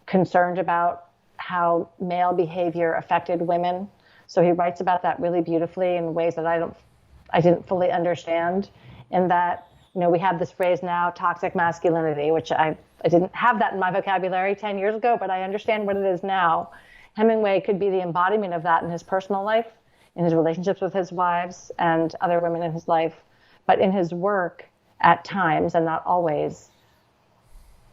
concerned about how male behavior affected women. So he writes about that really beautifully in ways that I didn't fully understand. In that, we have this phrase now, toxic masculinity, which I didn't have that in my vocabulary 10 years ago, but I understand what it is now. Hemingway could be the embodiment of that in his personal life, in his relationships with his wives and other women in his life. But in his work, at times, and not always,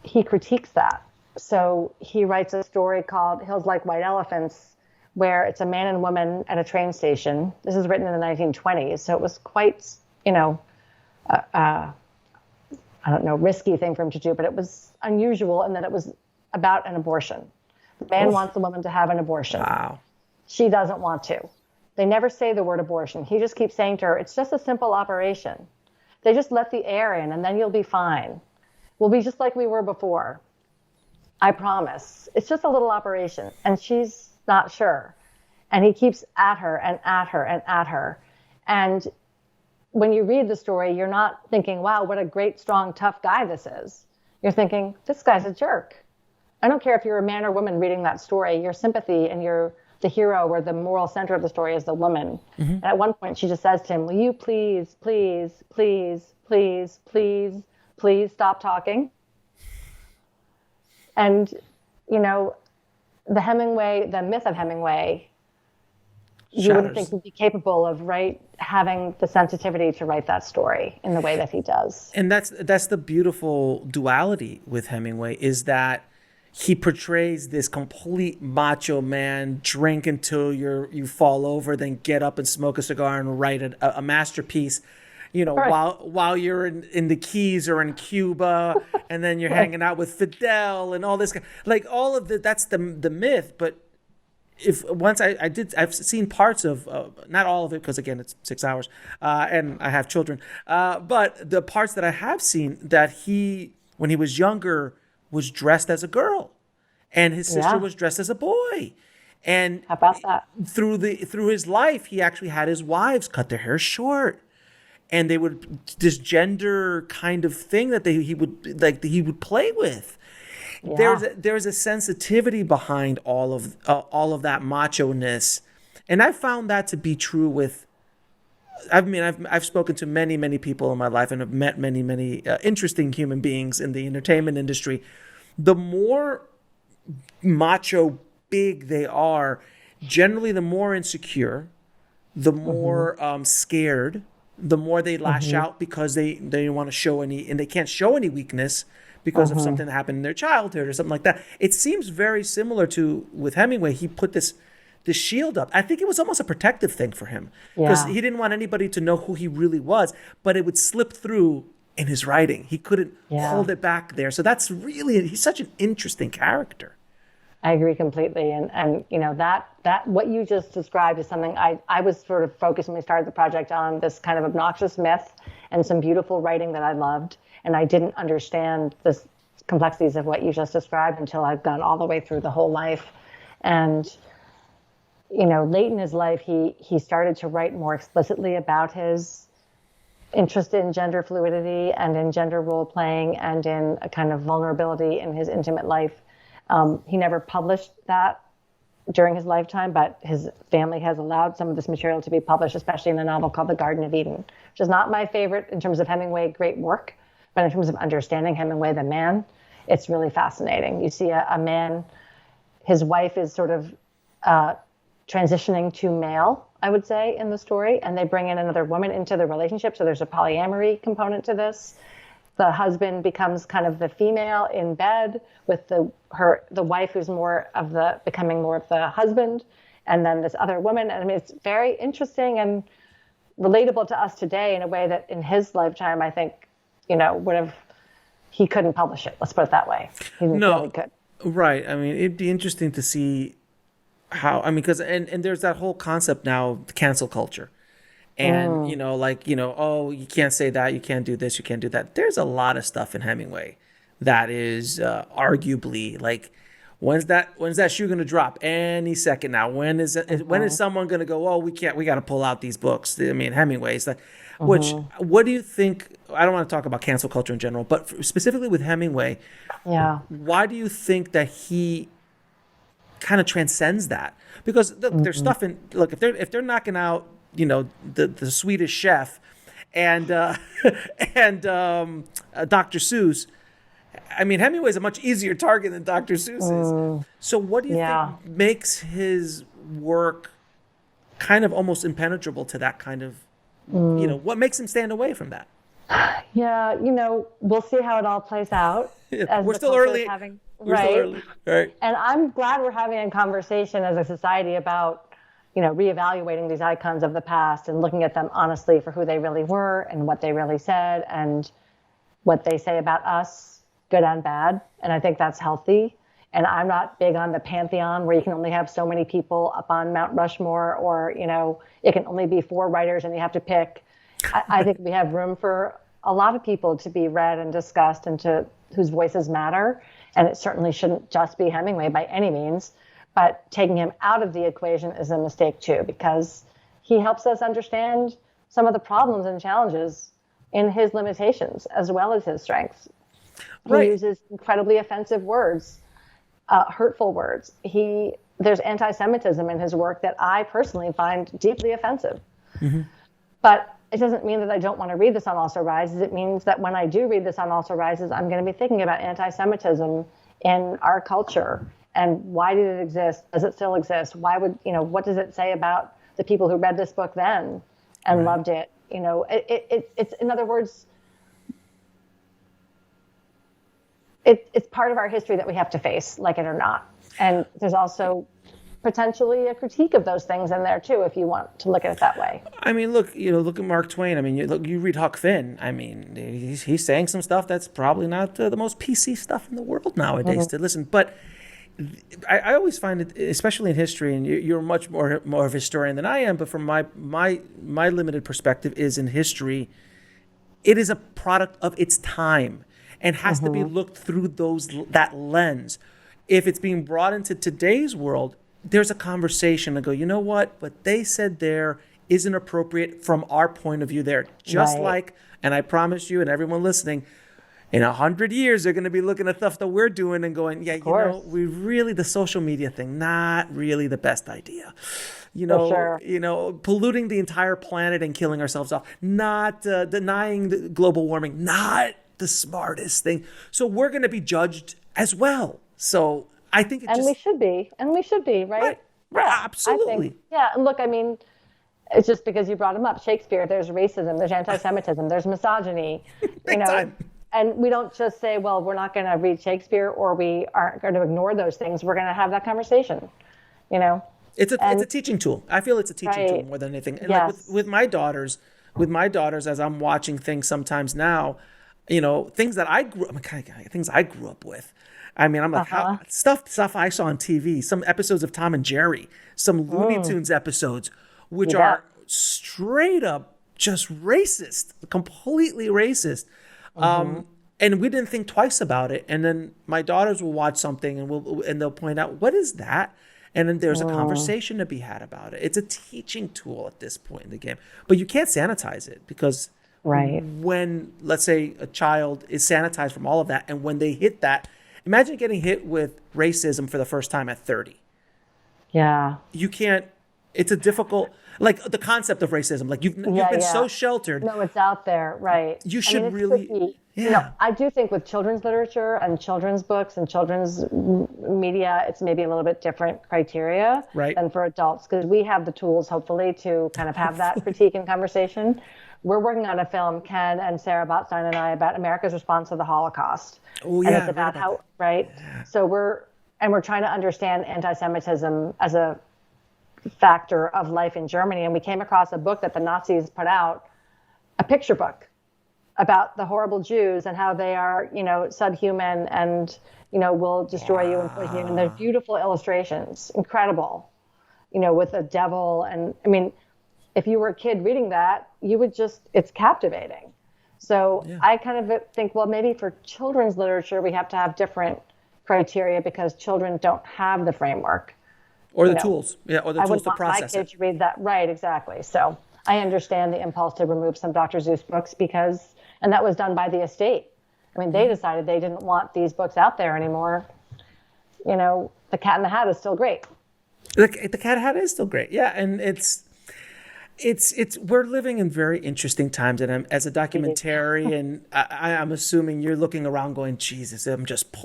he critiques that. So he writes a story called Hills Like White Elephants, where it's a man and woman at a train station. This is written in the 1920s, so it was quite, you know, I don't know, risky thing for him to do, but it was unusual in that it was about an abortion. The man wants the woman to have an abortion. Wow. She doesn't want to. They never say the word abortion. He just keeps saying to her, it's just a simple operation. They just let the air in and then you'll be fine. We'll be just like we were before. I promise. It's just a little operation. And she's not sure. And he keeps at her and at her and at her. And when you read the story, you're not thinking, wow, what a great, strong, tough guy this is. You're thinking, this guy's a jerk. I don't care if you're a man or woman reading that story, your sympathy and you're the hero or the moral center of the story is the woman. Mm-hmm. And at one point she just says to him, will you please, please, please, please, please, please stop talking? And, you know, the myth of Hemingway, you wouldn't think would be capable of having the sensitivity to write that story in the way that he does. And that's the beautiful duality with Hemingway, is that he portrays this complete macho man, drink until you fall over, then get up and smoke a cigar and write a masterpiece, you know, right, while you're in the Keys or in Cuba, and then you're hanging out with Fidel and all this, like all of that's the myth. But I've seen parts of, not all of it, because again, it's 6 hours, and I have children, but the parts that I have seen, that he, when he was younger, was dressed as a girl, and his sister was dressed as a boy. And how about that? Through his life, he actually had his wives cut their hair short, and they would, this gender kind of thing that he would play with. Yeah. There's a sensitivity behind all of that macho-ness, and I found that to be true with. I've spoken to many people in my life, and have met many interesting human beings in the entertainment industry. The more macho big they are, generally the more insecure, the more scared, the more they lash out because they don't want to show any, and they can't show any weakness because of something that happened in their childhood or something like that. It seems very similar to with Hemingway. He put this shield up. I think it was almost a protective thing for him, because he didn't want anybody to know who he really was, but it would slip through in his writing. He couldn't hold it back there. So that's really, he's such an interesting character. I agree completely. And you know, that what you just described is something I was sort of focused when we started the project on, this kind of obnoxious myth and some beautiful writing that I loved. And I didn't understand the complexities of what you just described until I've gone all the way through the whole life. And, you know, late in his life, he started to write more explicitly about his interest in gender fluidity and in gender role playing and in a kind of vulnerability in his intimate life. He never published that during his lifetime, but his family has allowed some of this material to be published, especially in a novel called The Garden of Eden, which is not my favorite in terms of Hemingway, great work, but in terms of understanding Hemingway, the man, it's really fascinating. You see a man, his wife is sort of transitioning to male, I would say, in the story, and they bring in another woman into the relationship, so there's a polyamory component to this. The husband becomes kind of the female in bed with the wife who's becoming more of the husband, and then this other woman. And I mean, it's very interesting and relatable to us today in a way that in his lifetime, I think, you know, he couldn't publish it. Let's put it that way. He didn't feel he could. Right. I mean, it'd be interesting to see how, I mean, because, and there's that whole concept now, cancel culture. And, you know, like, you know, oh, you can't say that, you can't do this, you can't do that. There's a lot of stuff in Hemingway that is arguably like, when's that shoe going to drop? Any second now. When is someone going to go, oh, we got to pull out these books? I mean, Hemingway's like, what do you think? I don't want to talk about cancel culture in general, but specifically with Hemingway, why do you think that he kind of transcends that? Because there's stuff in, look, if they're knocking out, you know, the Swedish Chef and Dr. Seuss, I mean, Hemingway's a much easier target than Dr. Seuss is. So what do you think makes his work kind of almost impenetrable to that kind of, you know, what makes him stand away from that? Yeah, you know, we'll see how it all plays out. We're still early. Right. And I'm glad we're having a conversation as a society about, reevaluating these icons of the past and looking at them honestly for who they really were and what they really said and what they say about us, good and bad. And I think that's healthy. And I'm not big on the pantheon where you can only have so many people up on Mount Rushmore, or, it can only be 4 writers and you have to pick. I think we have room for a lot of people to be read and discussed and whose voices matter. And it certainly shouldn't just be Hemingway by any means. But taking him out of the equation is a mistake too, because he helps us understand some of the problems and challenges in his limitations as well as his strengths. He uses incredibly offensive words, hurtful words. There's anti-Semitism in his work that I personally find deeply offensive. Mm-hmm. But it doesn't mean that I don't want to read The Sun Also Rises. It means that when I do read The Sun Also Rises, I'm going to be thinking about anti-Semitism in our culture. And why did it exist? Does it still exist? What does it say about the people who read this book then and loved it? It's in other words, it's part of our history that we have to face, like it or not. And there's also potentially a critique of those things in there too, if you want to look at it that way. I mean, look at Mark Twain. I mean, you read Huck Finn. I mean, he's saying some stuff that's probably not the most PC stuff in the world nowadays to listen. But I always find it, especially in history, and you're much more of a historian than I am, but from my limited perspective is in history, it is a product of its time and has to be looked through that lens. If it's being brought into today's world, there's a conversation to go, you know what they said there isn't appropriate from our point of view there. Just like, and I promise you and everyone listening, in 100 years, they're going to be looking at stuff that we're doing and going, the social media thing, not really the best idea. Polluting the entire planet and killing ourselves off, not denying the global warming, not the smartest thing. So we're going to be judged as well. So I think we should be, right? Yeah, absolutely. And look, I mean, it's just because you brought him up. Shakespeare, there's racism, there's anti-Semitism, there's misogyny. Big time. And we don't just say, well, we're not going to read Shakespeare or we aren't going to ignore those things. We're going to have that conversation, It's a teaching tool. I feel it's a teaching tool more than anything. And like with my daughters, as I'm watching things sometimes now, things that I grew up with. I mean, I'm like, stuff I saw on TV, some episodes of Tom and Jerry, some Looney Tunes episodes, which are straight up just racist, completely racist. And we didn't think twice about it. And then my daughters will watch something and they'll point out, what is that? And then there's a conversation to be had about it. It's a teaching tool at this point in the game. But you can't sanitize it because when, let's say, a child is sanitized from all of that, and when they hit that, imagine getting hit with racism for the first time at 30. Yeah. You can't, it's a difficult, like the concept of racism, like you've been so sheltered. No, it's out there, right. You should really, tricky. I do think with children's literature and children's books and children's media, it's maybe a little bit different criteria than for adults, because we have the tools, hopefully, to kind of have that critique and conversation. We're working on a film, Ken and Sarah Botstein and I, about America's response to the Holocaust. Oh, yeah. And it's about how, Yeah. So we're trying to understand anti-Semitism as a factor of life in Germany. And we came across a book that the Nazis put out, a picture book about the horrible Jews and how they are, subhuman and, will destroy you and poison you. And they're beautiful illustrations, incredible, with a devil. And I mean, if you were a kid reading that, you would it's captivating. So I kind of think, well, maybe for children's literature, we have to have different criteria because children don't have the framework. Or the tools. Yeah, or the tools to process it. I would want my kid to read that. Right, exactly. So I understand the impulse to remove some Dr. Seuss books and that was done by the estate. I mean, they decided they didn't want these books out there anymore. The Cat in the Hat is still great. The Cat in the Hat is still great. Yeah, and it's we're living in very interesting times, and as a documentarian, I'm assuming you're looking around going, Jesus,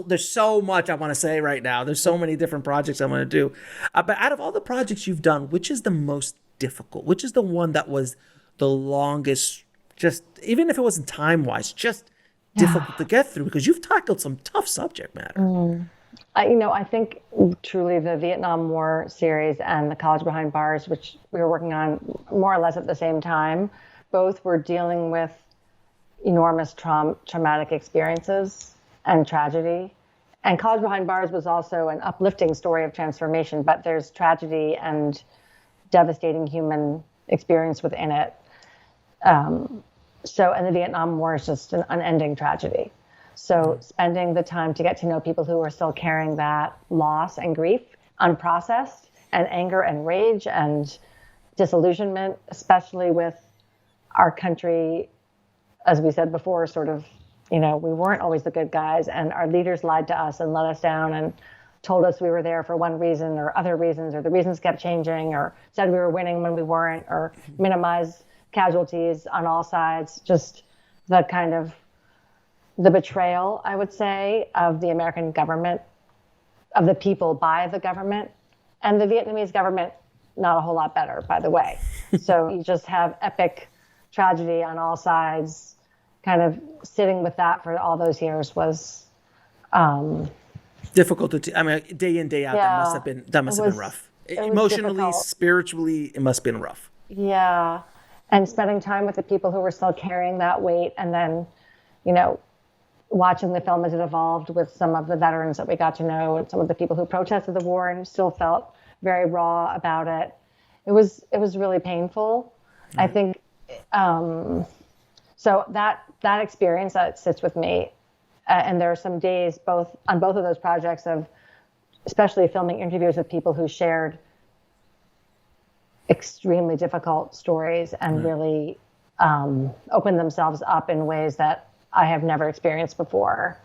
there's so much I want to say right now. There's so many different projects I want to do. But out of all the projects you've done, which is the most difficult? Which is the one that was the longest, just even if it wasn't time-wise, just difficult to get through? Because you've tackled some tough subject matter. I think truly the Vietnam War series and the College Behind Bars, which we were working on more or less at the same time, both were dealing with enormous traumatic experiences and tragedy. And College Behind Bars was also an uplifting story of transformation, but there's tragedy and devastating human experience within it. And the Vietnam War is just an unending tragedy. So spending the time to get to know people who are still carrying that loss and grief unprocessed, and anger and rage and disillusionment, especially with our country, as we said before, sort of, we weren't always the good guys, and our leaders lied to us and let us down and told us we were there for one reason or other reasons, or the reasons kept changing, or said we were winning when we weren't, or minimized casualties on all sides. Just the kind of the betrayal, I would say, of the American government, of the people by the government, and the Vietnamese government, not a whole lot better, by the way. So you just have epic tragedy on all sides. Kind of sitting with that for all those years was difficult to. Day in, day out, that must have been rough. Emotionally, spiritually, it must have been rough. Yeah, and spending time with the people who were still carrying that weight, and then, watching the film as it evolved with some of the veterans that we got to know and some of the people who protested the war and still felt very raw about it. It was really painful. Mm-hmm. I think, so that experience that sits with me. And there are some days on both of those projects of especially filming interviews with people who shared extremely difficult stories and really opened themselves up in ways that I have never experienced before.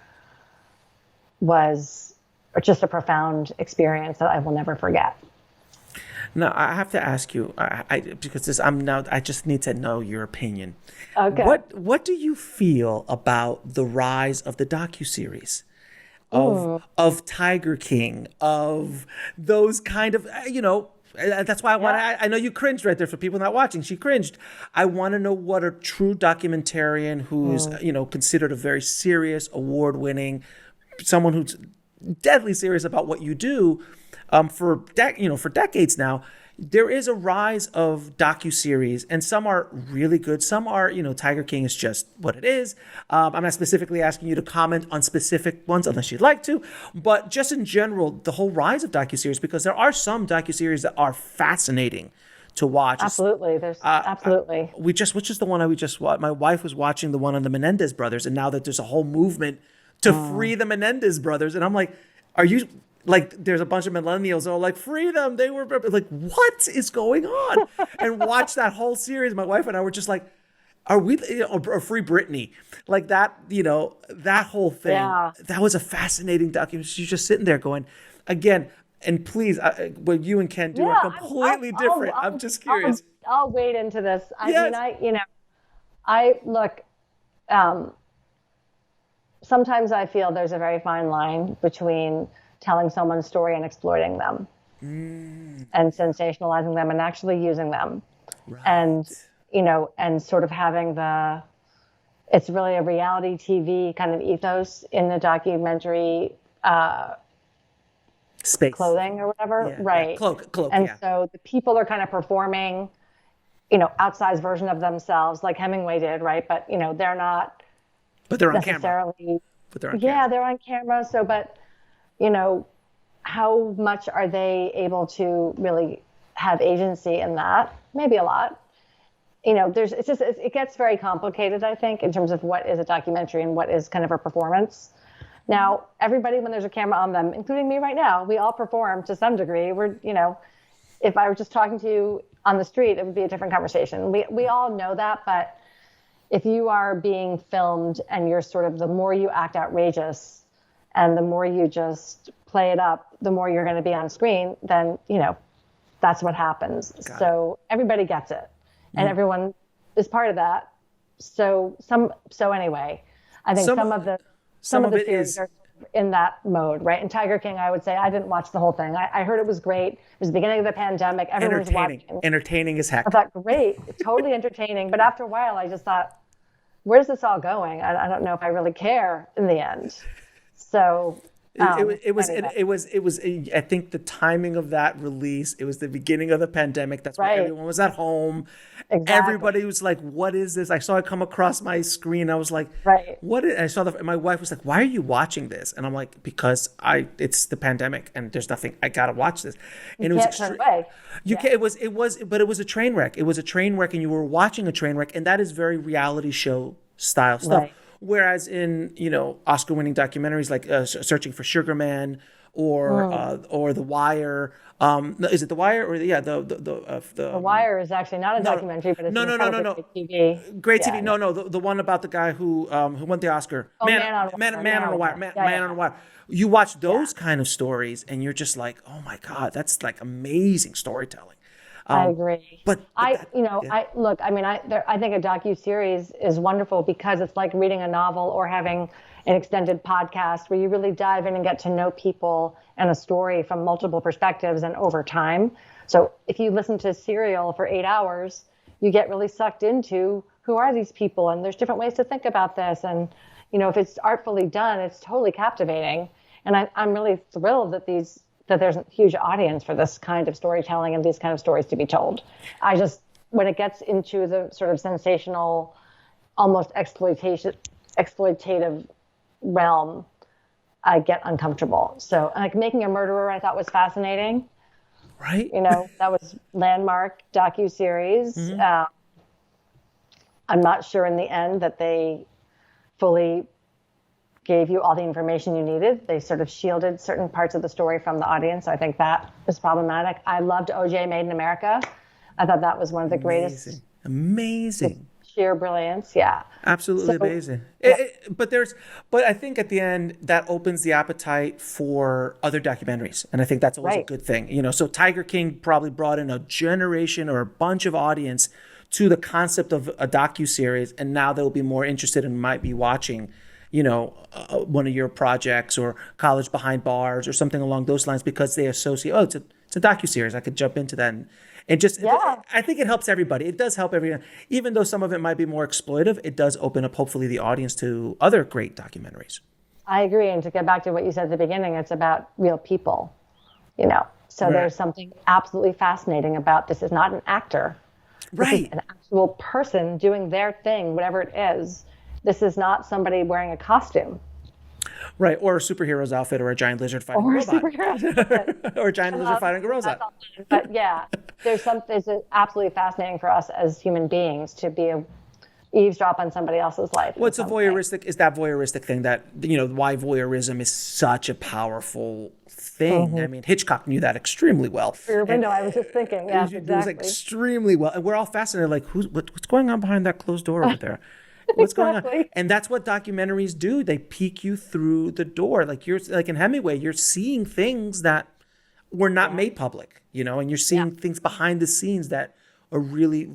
Was just a profound experience that I will never forget. Now, I have to ask you, because I just need to know your opinion. Okay. What do you feel about the rise of the docu-series, of Tiger King, of those kind of, that's why I know you cringed right there for people not watching. She cringed. I want to know what a true documentarian who's, considered a very serious, award-winning, someone who's deadly serious about what you do, for decades now. There is a rise of docu-series, and some are really good. Some are, Tiger King is just what it is. I'm not specifically asking you to comment on specific ones unless you'd like to, but just in general, the whole rise of docu-series, because there are some docu-series that are fascinating to watch. Absolutely. Absolutely. Which is the one we just watched. My wife was watching the one on the Menendez brothers, and now that there's a whole movement to free the Menendez brothers, and I'm like, are you... Like, there's a bunch of millennials that are like, free them. They were like, what is going on? And watch that whole series. My wife and I were just like, are we, or Free Britney? Like that, that whole thing. Yeah. That was a fascinating documentary. She's just sitting there going, again, and please, what you and Ken do are completely different. I'm just curious. I'll wade into this. Sometimes I feel there's a very fine line between telling someone's story and exploiting them and sensationalizing them and actually using them. Right. And sort of having it's really a reality TV kind of ethos in the documentary space, clothing or whatever. Yeah, right. Yeah. Cloak. And so the people are kind of performing, outsized version of themselves like Hemingway did. Right. But, they're not, but they're on necessarily, camera. But they're on camera. camera. They're on camera. So, but, how much are they able to really have agency in that? Maybe a lot. It gets very complicated, I think, in terms of what is a documentary and what is kind of a performance. Now, everybody, when there's a camera on them, including me right now, we all perform to some degree. If I were just talking to you on the street, it would be a different conversation. We all know that, but if you are being filmed and you're sort of, the more you act outrageous and the more you just play it up, the more you're going to be on screen, then, that's what happens. So everybody gets it and everyone is part of that. So anyway, I think some of the series are in that mode, right? In Tiger King, I would say I didn't watch the whole thing. I heard it was great. It was the beginning of the pandemic. Everyone was watching. Entertaining as heck. I thought, great, totally entertaining. But after a while, I just thought, where's this all going? I don't know if I really care in the end. So I think the timing of that release, it was the beginning of the pandemic. That's why everyone was at home. Exactly. Everybody was like, what is this? I saw it come across my screen. I was like, what is, I saw my wife was like, why are you watching this? And I'm like, because it's the pandemic and there's nothing, I got to watch this. And you can't turn away. Can't, but it was a train wreck. It was a train wreck and you were watching a train wreck, and that is very reality show style stuff. Right. Whereas in, Oscar-winning documentaries like Searching for Sugar Man or The Wire, is it The Wire or The Wire is actually not a documentary, but it's no. great TV. Great TV. No, the one about the guy who won the Oscar. Man on a Wire. You watch those kind of stories, and you're just like, oh my God, that's like amazing storytelling. I agree. I think a docu-series is wonderful because it's like reading a novel or having an extended podcast where you really dive in and get to know people and a story from multiple perspectives and over time. So if you listen to Serial for 8 hours, you get really sucked into who are these people, and there's different ways to think about this. And, if it's artfully done, it's totally captivating. And I'm really thrilled that there's a huge audience for this kind of storytelling and these kind of stories to be told. When it gets into the sort of sensational, almost exploitative realm, I get uncomfortable. So like Making a Murderer, I thought was fascinating. Right. That was landmark docu-series. Mm-hmm. I'm not sure in the end that they fully gave you all the information you needed. They sort of shielded certain parts of the story from the audience. So I think that was problematic. I loved OJ Made in America. I thought that was one of the greatest. Amazing. Sheer brilliance. Yeah. Absolutely amazing. But I think at the end that opens the appetite for other documentaries. And I think that's always a good thing. So Tiger King probably brought in a generation or a bunch of audience to the concept of a docuseries. And now they'll be more interested and might be watching one of your projects or College Behind Bars or something along those lines, because they associate, it's a docuseries. I could jump into that. And just, I think it helps everybody. It does help everyone. Even though some of it might be more exploitive, it does open up, hopefully, the audience to other great documentaries. I agree. And to get back to what you said at the beginning, it's about real people, So there's something absolutely fascinating about this. Is not an actor. This is an actual person doing their thing, whatever it is. This is not somebody wearing a costume. Right, or a superhero's outfit, or a giant lizard fighting a robot. Or a giant lizard fighting a robot. But it's absolutely fascinating for us as human beings to be eavesdrop on somebody else's life. What's that voyeuristic thing that, why voyeurism is such a powerful thing. Mm-hmm. I mean, Hitchcock knew that extremely well. For your window, I was just thinking, yes, exactly. It was extremely well. And we're all fascinated, like, what's going on behind that closed door over there? What's going on? And that's what documentaries do. They peek you through the door. Like in Hemingway, you're seeing things that were not made public, and you're seeing things behind the scenes that are really,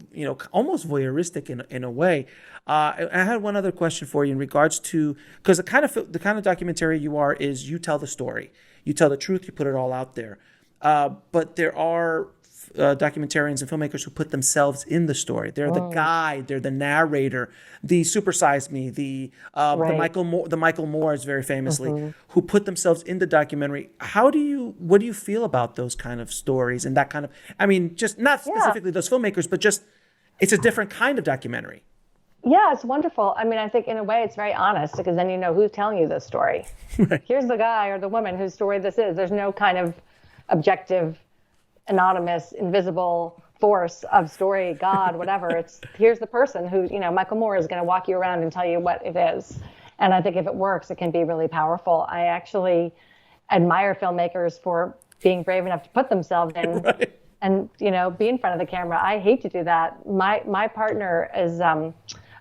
almost voyeuristic in a way. I had one other question for you in regards to, because the kind of documentary you are is you tell the story, you tell the truth, you put it all out there. But there are documentarians and filmmakers who put themselves in the story. They're the guide, they're the narrator, the Super Size Me, the Michael Moores very famously, who put themselves in the documentary. What do you feel about those kind of stories and that kind of, I mean, just not specifically those filmmakers, but just, it's a different kind of documentary. Yeah, it's wonderful. I mean, I think in a way it's very honest, because then you know who's telling you this story. Right. Here's the guy or the woman whose story this is. There's no kind of objective, anonymous, invisible force of story, God, whatever. It's here's the person who, Michael Moore is going to walk you around and tell you what it is. And I think if it works, it can be really powerful. I actually admire filmmakers for being brave enough to put themselves in and, be in front of the camera. I hate to do that. My partner is a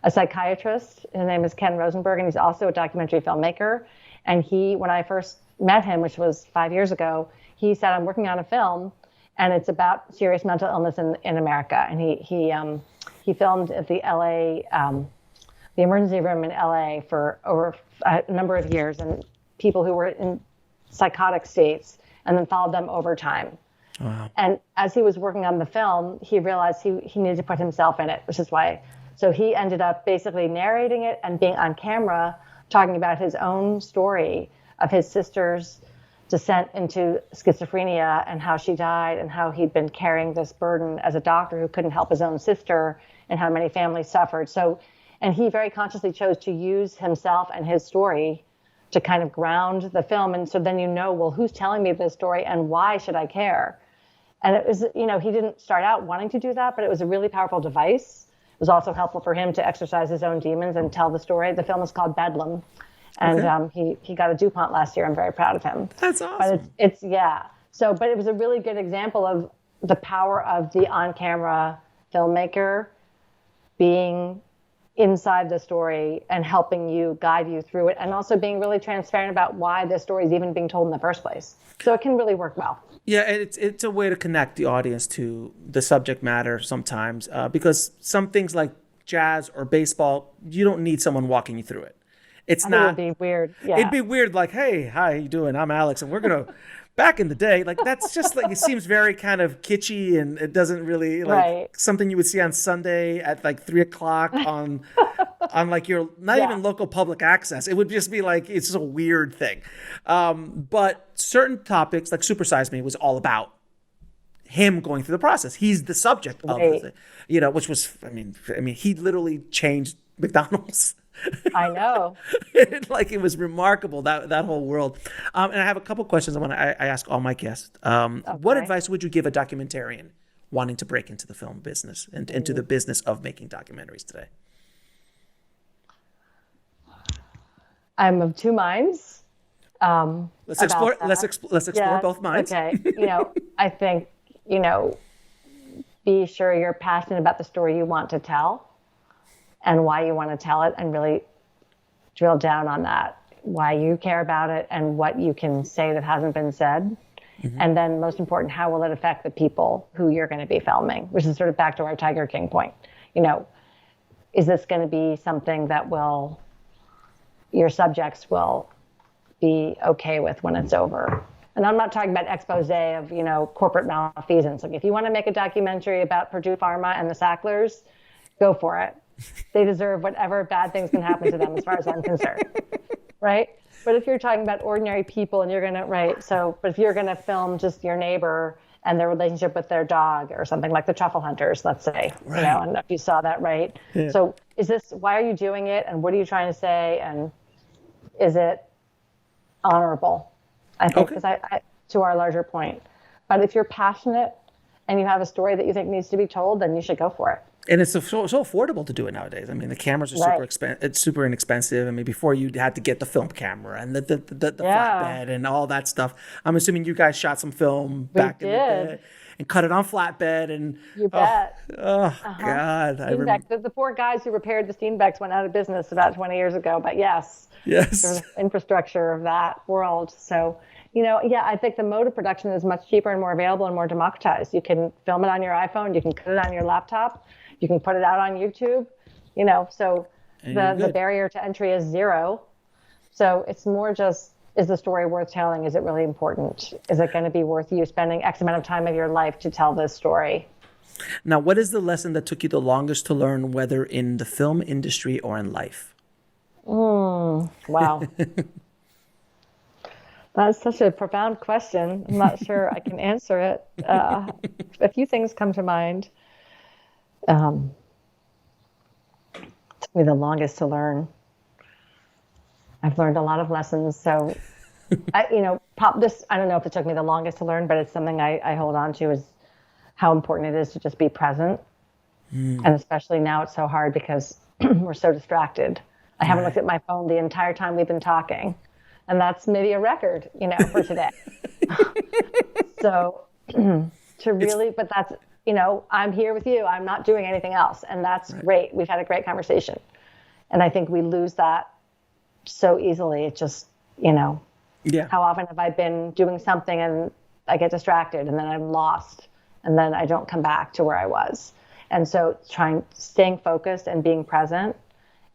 psychiatrist. His name is Ken Rosenberg, and he's also a documentary filmmaker. And when I first met him, which was 5 years ago, he said, I'm working on a film, and it's about serious mental illness in America. And he filmed at the LA, the emergency room in LA for over a number of years, and people who were in psychotic states, and then followed them over time. Wow. And as he was working on the film, he realized he needed to put himself in it, which is why. So he ended up basically narrating it and being on camera, talking about his own story of his sister's descent into schizophrenia and how she died and how he'd been carrying this burden as a doctor who couldn't help his own sister and how many families suffered. So, and he very consciously chose to use himself and his story to kind of ground the film. And so then well, who's telling me this story and why should I care? And it was, he didn't start out wanting to do that, but it was a really powerful device. It was also helpful for him to exercise his own demons and tell the story. The film is called Bedlam. And he got a DuPont last year. I'm very proud of him. That's awesome. But it's So, but it was a really good example of the power of the on-camera filmmaker being inside the story and helping you guide you through it, and also being really transparent about why this story is even being told in the first place. So it can really work well. Yeah, it's a way to connect the audience to the subject matter sometimes, because some things like jazz or baseball, you don't need someone walking you through it. It's not. It'd be weird. Yeah. It'd be weird. Like, hey, hi, how you doing? I'm Alex, and we're gonna. Back in the day, like that's just like it seems very kind of kitschy, and it doesn't really like something you would see on Sunday at like 3:00 on like your not even local public access. It would just be like it's just a weird thing. But certain topics like Super Size Me was all about him going through the process. He's the subject of it, which was I mean he literally changed McDonald's. I know. It was remarkable, that whole world. And I have a couple questions I ask all my guests. What advice would you give a documentarian wanting to break into the film business and into the business of making documentaries today? I'm of two minds. Let's explore both minds. Okay. I think, be sure you're passionate about the story you want to tell and why you want to tell it, and really drill down on that, why you care about it and what you can say that hasn't been said. Mm-hmm. And then most important, how will it affect the people who you're going to be filming, which is sort of back to our Tiger King point. Is this going to be something that your subjects will be okay with when it's over? And I'm not talking about expose of, corporate malfeasance. Like if you want to make a documentary about Purdue Pharma and the Sacklers, go for it. They deserve whatever bad things can happen to them as far as I'm concerned, right? But if you're talking about ordinary people and you're going to, but if you're going to film just your neighbor and their relationship with their dog or something like the Truffle Hunters, let's say, I don't know if you saw that, right? Yeah. So why are you doing it? And what are you trying to say? And is it honorable? I think, because to our larger point. But if you're passionate and you have a story that you think needs to be told, then you should go for it. And it's so affordable to do it nowadays. I mean, the cameras are it's super inexpensive. I mean, before you had to get the film camera and the flatbed and all that stuff. I'm assuming you guys shot some film back in the day and cut it on flatbed. And you bet. God, the poor guys who repaired the Steenbecks went out of business about 20 years ago. But yes, there's infrastructure of that world. So. I think the mode of production is much cheaper and more available and more democratized. You can film it on your iPhone. You can cut it on your laptop. You can put it out on YouTube. So the barrier to entry is zero. So it's more just, is the story worth telling? Is it really important? Is it going to be worth you spending X amount of time of your life to tell this story? Now, what is the lesson that took you the longest to learn, whether in the film industry or in life? Wow. That's such a profound question. I'm not sure I can answer it. A few things come to mind. It took me the longest to learn. I've learned a lot of lessons. So, I don't know if it took me the longest to learn, but it's something I hold on to, is how important it is to just be present. And especially now it's so hard because we're so distracted. I haven't looked at my phone the entire time we've been talking. And that's maybe a record, for today. So but that's, I'm here with you. I'm not doing anything else. And that's great. We've had a great conversation. And I think we lose that so easily. It just, how often have I been doing something and I get distracted and then I'm lost and then I don't come back to where I was. And so staying focused and being present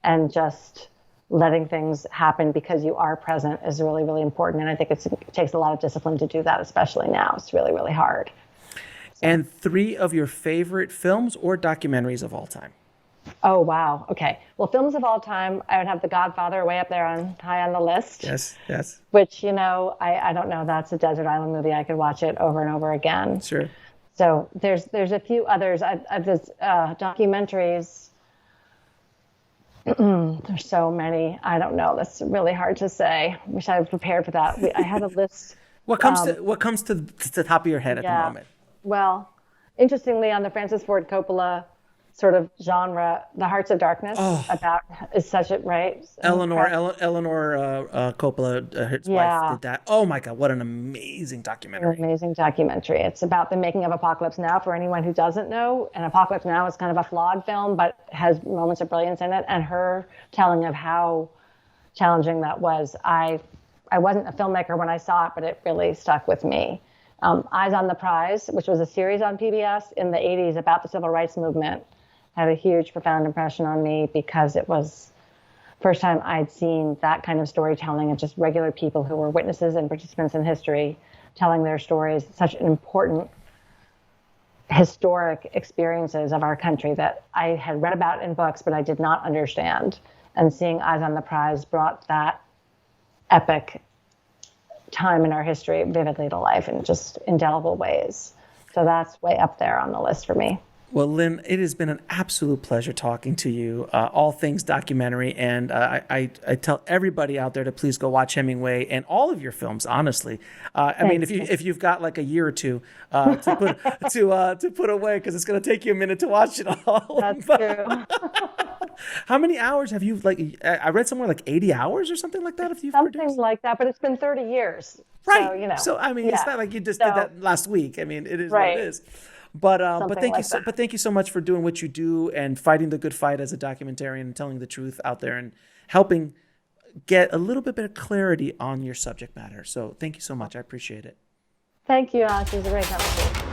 and just letting things happen because you are present is really, really important. And I think it takes a lot of discipline to do that, especially now. It's really, really hard. So. And 3 of your favorite films or documentaries of all time? Oh, wow. Okay. Well, films of all time, I would have The Godfather way up there high on the list. Yes, yes. Which, I don't know. That's a desert island movie. I could watch it over and over again. Sure. So there's a few others. There's documentaries. There's so many. I don't know. That's really hard to say. Wish I was prepared for that. I had a list. What comes to the top of your head at the moment? Well, interestingly, on the Francis Ford Coppola sort of genre, The Hearts of Darkness is such a right. Eleanor Coppola, his wife, did that. Oh my God, what an amazing documentary! It's about the making of Apocalypse Now. For anyone who doesn't know, and Apocalypse Now is kind of a flawed film, but has moments of brilliance in it. And her telling of how challenging that was. I wasn't a filmmaker when I saw it, but it really stuck with me. Eyes on the Prize, which was a series on PBS in the 80s about the civil rights movement, had a huge, profound impression on me because it was the first time I'd seen that kind of storytelling of just regular people who were witnesses and participants in history telling their stories, such an important historic experiences of our country that I had read about in books, but I did not understand. And seeing Eyes on the Prize brought that epic time in our history vividly to life in just indelible ways. So that's way up there on the list for me. Well, Lynn, it has been an absolute pleasure talking to you, all things documentary. And I tell everybody out there to please go watch Hemingway and all of your films, honestly. I mean, if you've got like a year or two to put away, because it's going to take you a minute to watch it all. That's true. How many hours have you, I read somewhere like 80 hours or something like that? If you've Something produced? Like that, but it's been 30 years. Right. So, I mean, it's not like you just did that last week. I mean, it is what it is. But thank you so much for doing what you do and fighting the good fight as a documentarian and telling the truth out there and helping get a little bit better clarity on your subject matter. So thank you so much. I appreciate it. Thank you, Alex. It was a great conversation.